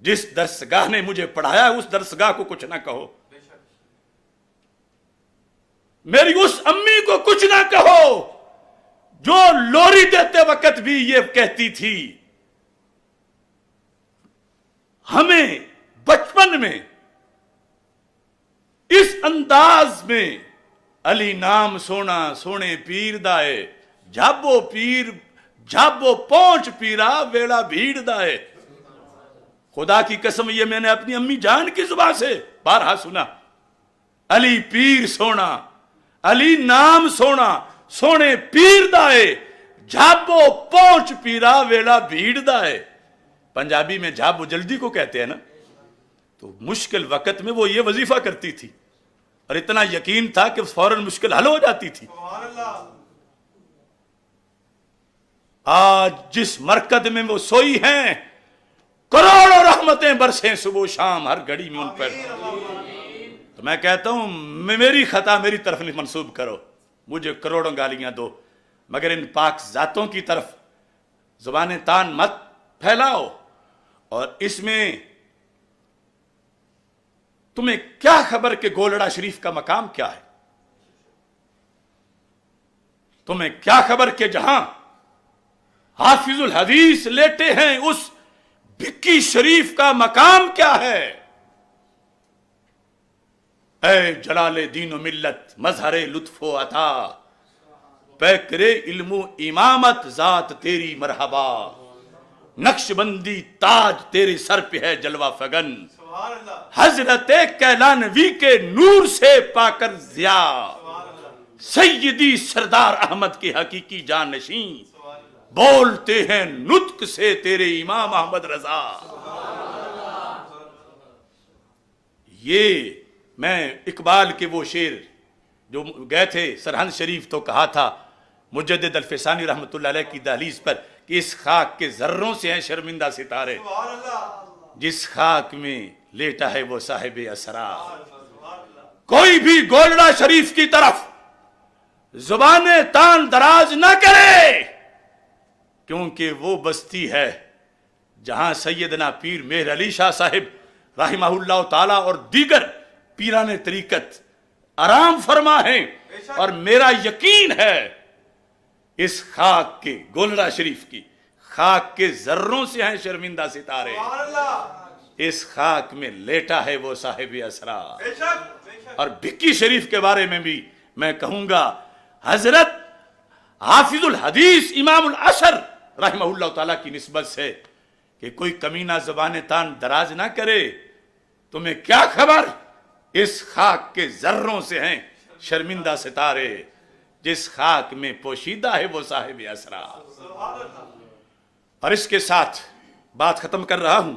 جس درسگاہ نے مجھے پڑھایا اس درسگاہ کو کچھ نہ کہو. میری اس امی کو کچھ نہ کہو جو لوری دیتے وقت بھی یہ کہتی تھی. ہمیں بچپن میں اس انداز میں علی نام سونا سونے پیر دائے، جب وہ پونچ پیرا ویڑا بھیڑ دائے. خدا کی قسم یہ میں نے اپنی امی جان کی زبان سے بارہا سنا، علی پیر سونا، علی نام سونا، سونے پیر دائے، جھابو پہنچ پیرا ویلا بھیڑ دائے۔ پنجابی میں جھابو جلدی کو کہتے ہیں نا، تو مشکل وقت میں وہ یہ وظیفہ کرتی تھی اور اتنا یقین تھا کہ فوراً مشکل حل ہو جاتی تھی۔ سبحان اللہ۔ آج جس مرکز میں وہ سوئی ہیں، کروڑوں رحمتیں برسیں صبح و شام ہر گھڑی میں ان پر۔ تو میں کہتا ہوں میری خطا میری طرف نہیں منسوب کرو، مجھے کروڑوں گالیاں دو، مگر ان پاک ذاتوں کی طرف زبان تان مت پھیلاؤ۔ اور اس میں تمہیں کیا خبر کہ گولڑا شریف کا مقام کیا ہے؟ تمہیں کیا خبر کہ جہاں حافظ الحدیث لیٹے ہیں اس بھکی شریف کا مقام کیا ہے؟ اے جلال دین و ملت، مظہر لطف و عطا، پیکرے علم و امامت ذات تیری مرحبا، نقش بندی تاج تیرے سر پہ ہے جلوہ فگن، سبحان اللہ۔ حضرت کیلانوی کے نور سے پا کر ضیا، سبحان اللہ۔ سیدی سردار احمد کے حقیقی جانشین، سبحان اللہ۔ بولتے ہیں نطق سے تیرے امام احمد رضا۔ یہ میں اقبال کے وہ شعر جو گئے تھے سرہند شریف تو کہا تھا مجدد الفسانی رحمت اللہ علیہ کی دہلیز پر کہ اس خاک کے ذروں سے ہیں شرمندہ ستارے، سبحان اللہ۔ جس خاک میں لیٹا ہے وہ صاحب اسرار۔ سبحان اللہ۔ کوئی بھی گولڑا شریف کی طرف زبان تان دراز نہ کرے، کیونکہ وہ بستی ہے جہاں سیدنا پیر مہر علی شاہ صاحب رحمہ اللہ تعالی اور دیگر پیران طریقت آرام فرما ہیں، اور میرا یقین ہے اس خاک کے گولڑا شریف کی خاک کے ذروں سے ہیں شرمندہ ستارے، سبحان اللہ۔ اس خاک میں لیٹا ہے وہ صاحب اسرار۔ بے شک، بے شک۔ اور بھکی شریف کے بارے میں بھی میں کہوں گا، حضرت حافظ الحدیث امام العصر رحمہ اللہ تعالیٰ کی نسبت سے کہ کوئی کمینہ زبان تان دراز نہ کرے، تمہیں کیا خبر اس خاک کے ذروں سے ہیں شرمندہ ستارے، جس خاک میں پوشیدہ ہے وہ صاحب اسرار۔ سبحان اللہ۔ اور اس کے ساتھ بات ختم کر رہا ہوں۔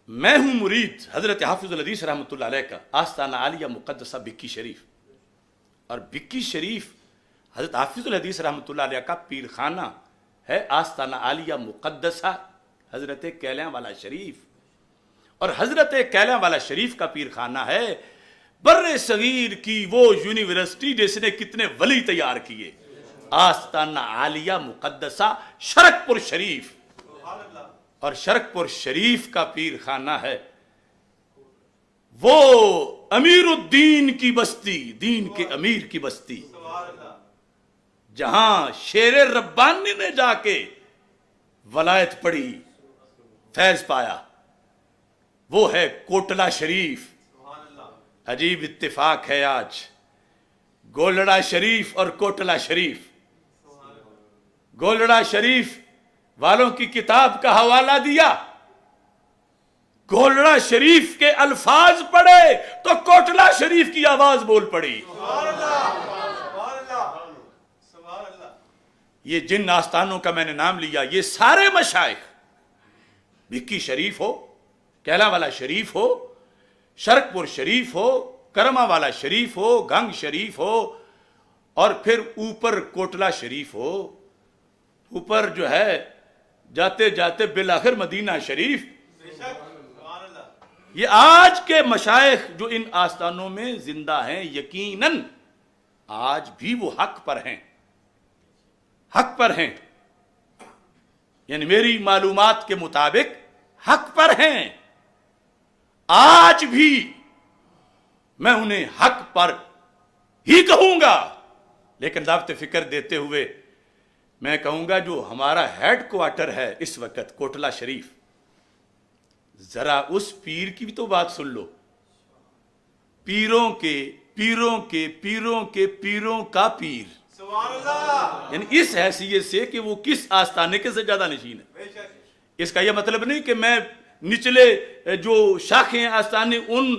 میں ہوں مرید حضرت حافظ الحدیث رحمۃ اللہ علیہ کا، آستانہ عالیہ مقدسہ بھکی شریف، اور بھکی شریف حضرت حافظ الحدیث رحمۃ اللہ علیہ کا پیر خانہ ہے، آستانہ عالیہ مقدسہ حضرت کیلیاں والا شریف، اور حضرت کیلیاں والا شریف کا پیر خانہ ہے بر صغیر کی وہ یونیورسٹی جس نے کتنے ولی تیار کیے، آستانہ عالیہ مقدسہ شرک پور شریف، سبحان اللہ۔ اور شرک پور شریف کا پیر خانہ ہے وہ امیر الدین کی بستی، دین کے امیر کی بستی، سبحان اللہ۔ جہاں شیر ربانی نے جا کے ولایت پڑھی، فیض پایا، وہ ہے کوٹلہ شریف۔ سبحان اللہ۔ عجیب اتفاق ہے آج گولڑا شریف اور کوٹلہ شریف، گولڑا شریف والوں کی کتاب کا حوالہ دیا، گولڑا شریف کے الفاظ پڑھے تو کوٹلہ شریف کی آواز بول پڑی۔ سبحان اللہ۔ سبحان اللہ۔ سبحان اللہ۔ یہ جن آستانوں کا میں نے نام لیا، یہ سارے مشائخ، بھکی شریف ہو، کیلا والا شریف ہو، شرک پور شریف ہو، کرما والا شریف ہو، گنگ شریف ہو، اور پھر اوپر کوٹلہ شریف ہو، اوپر جو ہے جاتے جاتے بالآخر مدینہ شریف، بے شک۔ سبحان اللہ۔ یہ آج کے مشائخ جو ان آستانوں میں زندہ ہیں، یقیناً آج بھی وہ حق پر ہیں، حق پر ہیں، یعنی میری معلومات کے مطابق حق پر ہیں، آج بھی میں انہیں حق پر ہی کہوں گا، لیکن ضابط فکر دیتے ہوئے میں کہوں گا جو ہمارا ہیڈ کوارٹر ہے اس وقت کوٹلہ شریف، ذرا اس پیر کی بھی تو بات سن لو، پیروں کے پیروں کے پیروں کے پیروں کا پیر، سبحان اللہ۔ یعنی اس حیثیت سے کہ وہ کس آستانے کے سجادہ نشین ہے، بے شک۔ اس کا یہ مطلب نہیں کہ میں نچلے جو شاخیں آستانے ان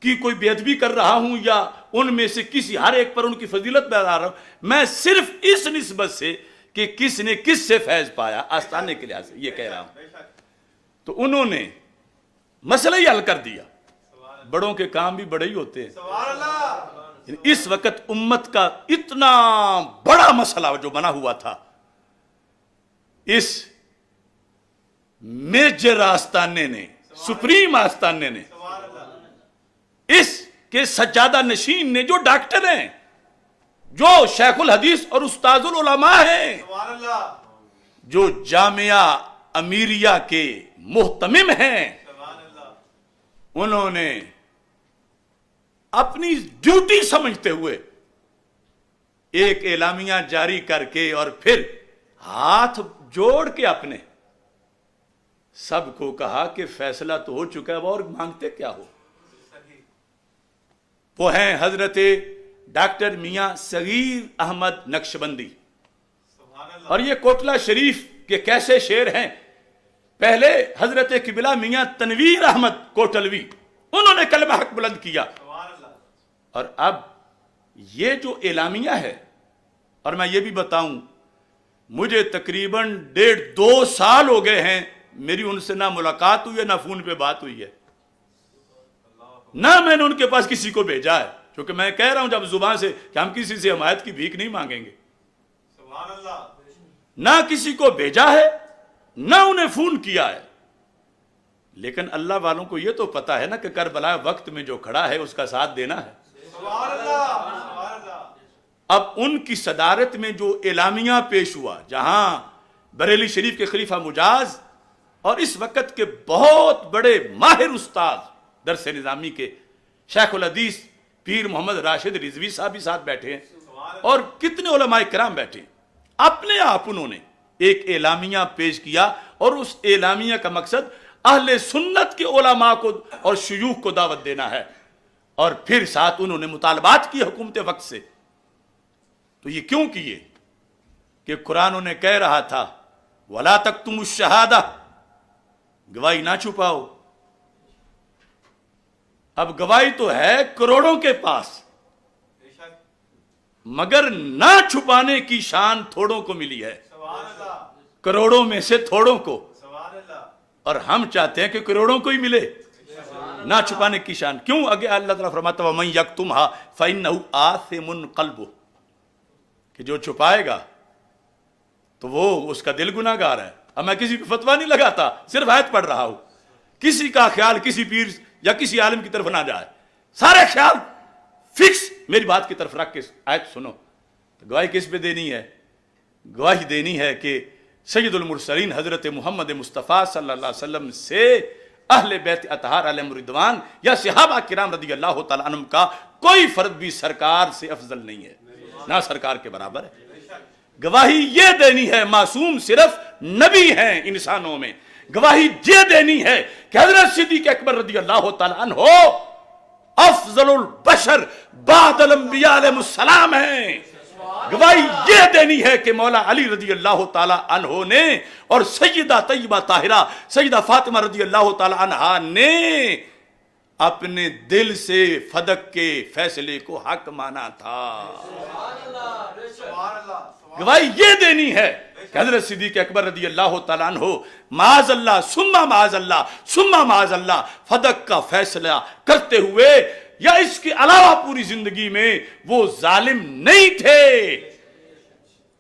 کی کوئی بے ادبی کر رہا ہوں یا ان میں سے کسی ہر ایک پر ان کی فضیلت بتا رہا ہوں، میں صرف اس نسبت سے کہ کس نے کس سے فیض پایا آستانے کے لحاظ سے یہ کہہ رہا ہوں۔ تو انہوں نے مسئلہ ہی حل کر دیا۔ بڑوں کے کام بھی بڑے ہی ہوتے ہیں۔ سبحان اللہ، اس وقت امت کا اتنا بڑا مسئلہ جو بنا ہوا تھا، اس میجر آستانے نے، سپریم آستانے نے، سبحان اللہ، اس کے سجادہ نشین نے جو ڈاکٹر ہیں، جو شیخ الحدیث اور استاد العلماء ہیں، سبحان اللہ، جو جامعہ امیریہ کے محتمم ہیں، سبحان اللہ، انہوں نے اپنی ڈیوٹی سمجھتے ہوئے ایک اعلامیہ جاری کر کے اور پھر ہاتھ جوڑ کے اپنے سب کو کہا کہ فیصلہ تو ہو چکا ہے، اور مانگتے کیا ہو؟ وہ ہیں حضرت ڈاکٹر میاں صغیر احمد نقشبندی، سبحان اللہ، اور یہ کوٹلہ شریف کے کیسے شعر ہیں۔ پہلے حضرت قبلہ میاں تنویر احمد کوٹلوی، انہوں نے کلمہ حق بلند کیا، سبحان اللہ، اور اب یہ جو اعلامیہ ہے، اور میں یہ بھی بتاؤں، مجھے تقریباً 1.5-2 سال ہو گئے ہیں میری ان سے نہ ملاقات ہوئی ہے نہ فون پہ بات ہوئی ہے، نہ میں نے ان کے پاس کسی کو بھیجا ہے، کیونکہ میں کہہ رہا ہوں جب زبان سے کہ ہم کسی سے حمایت کی بھیک نہیں مانگیں گے، سبحان اللہ، نہ کسی کو بھیجا ہے نہ انہیں فون کیا ہے۔ لیکن اللہ والوں کو یہ تو پتا ہے نا کہ کربلا وقت میں جو کھڑا ہے اس کا ساتھ دینا ہے۔ سبحان اللہ، سبحان اللہ، اب ان کی صدارت میں جو اعلامیہ پیش ہوا، جہاں بریلی شریف کے خلیفہ مجاز اور اس وقت کے بہت بڑے ماہر استاد درس نظامی کے شیخ الحدیث پیر محمد راشد رضوی صاحب بھی ساتھ بیٹھے ہیں، اور کتنے علماء کرام بیٹھے ہیں، اپنے آپ انہوں نے ایک اعلامیہ پیش کیا، اور اس اعلامیہ کا مقصد اہل سنت کے علماء کو اور شیوخ کو دعوت دینا ہے، اور پھر ساتھ انہوں نے مطالبات کی حکومت وقت سے۔ تو یہ کیوں کیے کہ قرآن انہیں کہہ رہا تھا وَلَا تَكْتُمُوا الشَّهَادَةَ، گواہی نہ چھپاؤ۔ اب گواہی تو ہے کروڑوں کے پاس، بے شک، مگر نہ چھپانے کی شان تھوڑوں کو ملی ہے، سبحان اللہ، کروڑوں میں سے تھوڑوں کو، سبحان اللہ، اور ہم چاہتے ہیں کہ کروڑوں کو ہی ملے نہ چھپانے کی شان۔ کیوں؟ آگے اللہ تعالیٰ فرماتا ہے وَمَن يَكْتُمْهَا فَإِنَّهُ آثِمٌ قَلْبُهُ، کہ جو چھپائے گا تو وہ اس کا دل گناہ گار ہے۔ اب میں کسی پہ فتویٰ نہیں لگاتا، صرف آیت پڑھ رہا ہوں، کسی کا خیال کسی پیر یا کسی عالم کی طرف نہ جائے، سارے خیال فکس میری بات کی طرف رکھ کے آیت سنو۔ تو گواہی کس پہ دینی ہے؟ گواہی دینی ہے کہ سید المرسلین حضرت محمد مصطفیٰ صلی اللہ علیہ وسلم سے اہل بیت اطہار علیہم رضوان یا صحابہ کرام رضی اللہ تعالیٰ عنہم کا کوئی فرد بھی سرکار سے افضل نہیں ہے، نہ سرکار کے برابر ہے۔ گواہی یہ دینی ہے، معصوم صرف نبی ہیں انسانوں میں، گواہی یہ دینی ہے کہ حضرت صدیق اکبر رضی اللہ تعالیٰ عنہ افضل البشر بعد الانبیاء علیہ السلام ہیں۔ گواہی یہ دینی ہے کہ مولا علی رضی اللہ تعالیٰ عنہ نے اور سیدہ طیبہ طاہرہ سیدہ فاطمہ رضی اللہ تعالیٰ عنہ نے اپنے دل سے فدق کے فیصلے کو حق مانا تھا۔ سبحان اللہ، گواہی یہ دینی ہے کہ حضرت صدیق اکبر رضی اللہ تعالیٰ عنہ معاذ اللہ ثم معاذ اللہ ثم معاذ اللہ فدق کا فیصلہ کرتے ہوئے یا اس کے علاوہ پوری زندگی میں وہ ظالم نہیں تھے،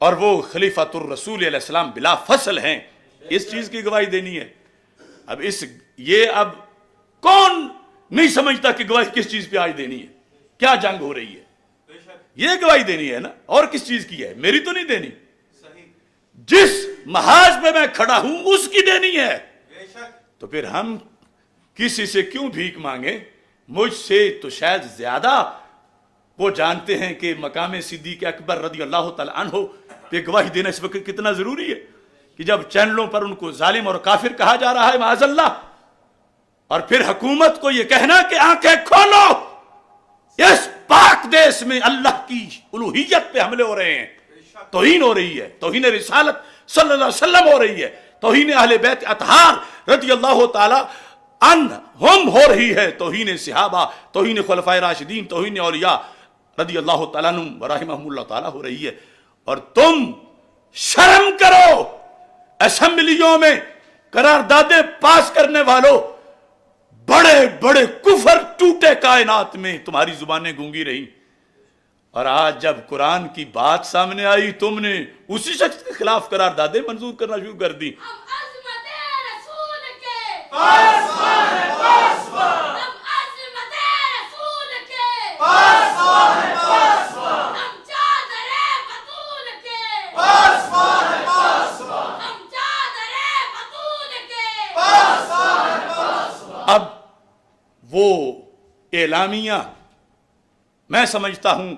اور وہ خلیفۃ الرسول علیہ السلام بلا فصل ہیں۔ اس چیز کی گواہی دینی ہے۔ اب اب کون نہیں سمجھتا کہ گواہی کس چیز پہ آج دینی ہے، کیا جنگ ہو رہی ہے، بے شک، یہ گواہی دینی ہے نا، اور کس چیز کی ہے؟ میری تو نہیں دینی، صحیح، جس محاذ پہ میں کھڑا ہوں اس کی دینی ہے۔ بے شک، تو پھر ہم کسی سے کیوں بھیک مانگیں؟ مجھ سے تو شاید زیادہ وہ جانتے ہیں کہ مقام صدیق اکبر رضی اللہ تعالیٰ عنہ پہ گواہی دینا اس وقت کتنا ضروری ہے، کہ جب چینلوں پر ان کو ظالم اور کافر کہا جا رہا ہے معاذ اللہ، اور پھر حکومت کو یہ کہنا کہ آنکھیں کھولو، اس پاک دیس میں اللہ کی الوہیت پہ حملے ہو رہے ہیں، توہین ہو رہی ہے، توہین رسالت صلی اللہ علیہ وسلم ہو رہی ہے، توہین اہل بیت اطہار رضی اللہ تعالی عنہم ہو رہی ہے، توہین صحابہ، توہین خلفائے راشدین، توہین اولیاء رضی اللہ تعالیٰ عنہم ورحمہم اللہ تعالیٰ ہو رہی ہے، اور تم شرم کرو، اسمبلیوں میں قراردادیں پاس کرنے والوں، بڑے بڑے کفر ٹوٹے کائنات میں تمہاری زبانیں گونگی رہی، اور آج جب قرآن کی بات سامنے آئی تم نے اسی شخص کے خلاف قراردادیں منظور کرنا شروع کر دی۔ ہم عظمت رسول کے پاسبان ہیں، پاسبان، ہم عظمت رسول کے پاسبان ہیں، پاسبان، ہم چادر بطول کے پاسبان ہیں، پاسبان، ہم چادر بطول کے پاسبان ہیں، پاسبان۔ اب وہ اعلامیہ میں سمجھتا ہوں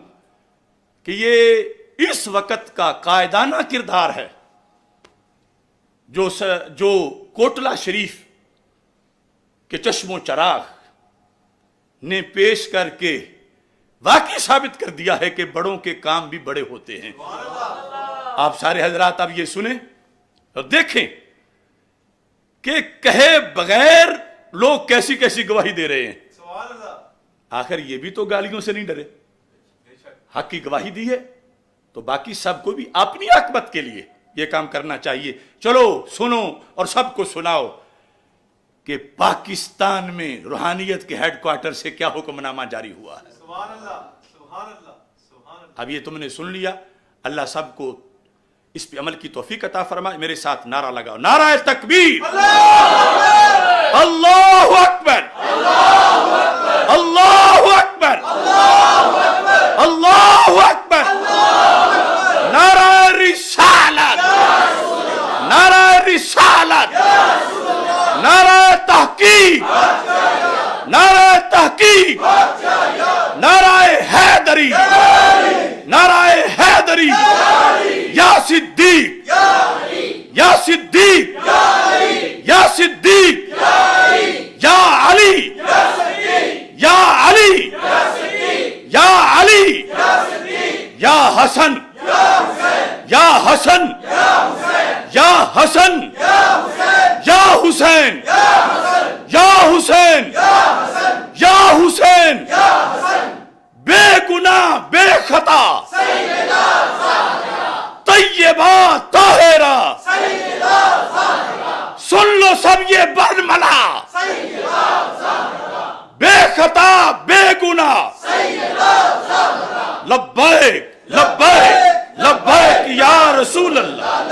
کہ یہ اس وقت کا قائدانہ کردار ہے جو کوٹلہ شریف کے چشم و چراغ نے پیش کر کے واقعی ثابت کر دیا ہے کہ بڑوں کے کام بھی بڑے ہوتے ہیں۔ آپ سارے حضرات اب یہ سنیں اور دیکھیں کہ کہے بغیر لوگ کیسی کیسی گواہی دے رہے ہیں۔ سبحان اللہ، آخر یہ بھی تو گالیوں سے نہیں ڈرے، حق کی گواہی دی ہے تو باقی سب کو بھی اپنی عاقبت کے لیے یہ کام کرنا چاہیے۔ چلو سنو اور سب کو سناؤ کہ پاکستان میں روحانیت کے ہیڈ کوارٹر سے کیا حکم نامہ جاری ہوا ہے۔ سبحان اللہ، سبحان اللہ، سبحان اللہ۔ اب یہ تم نے سن لیا، اللہ سب کو اس پہ عمل کی توفیق عطا فرمائے۔ میرے ساتھ نعرہ لگاؤ، نعرہ تکبیر، اللہ اکبر، اللہ اکبر، اللہ اکبر، نعرہ رسالت، نعرہ رسالت، نعرہ تحقیق، نعرہ تحقیق، نعرہ حیدری، نعرہ حیدری، یا صدیق، یا صدیق، یا صدیق، یا علی، یا علی، یا علی، یا حسن، یا حسن، یا حسن، یا حسین، یا حسین، یا حسین، بے گناہ بے خطا طیبہ طاہرہ، سن لو سب یہ برملا، بے خطا بے گناہ، لبیک لبیک لبیک یا رسول اللہ،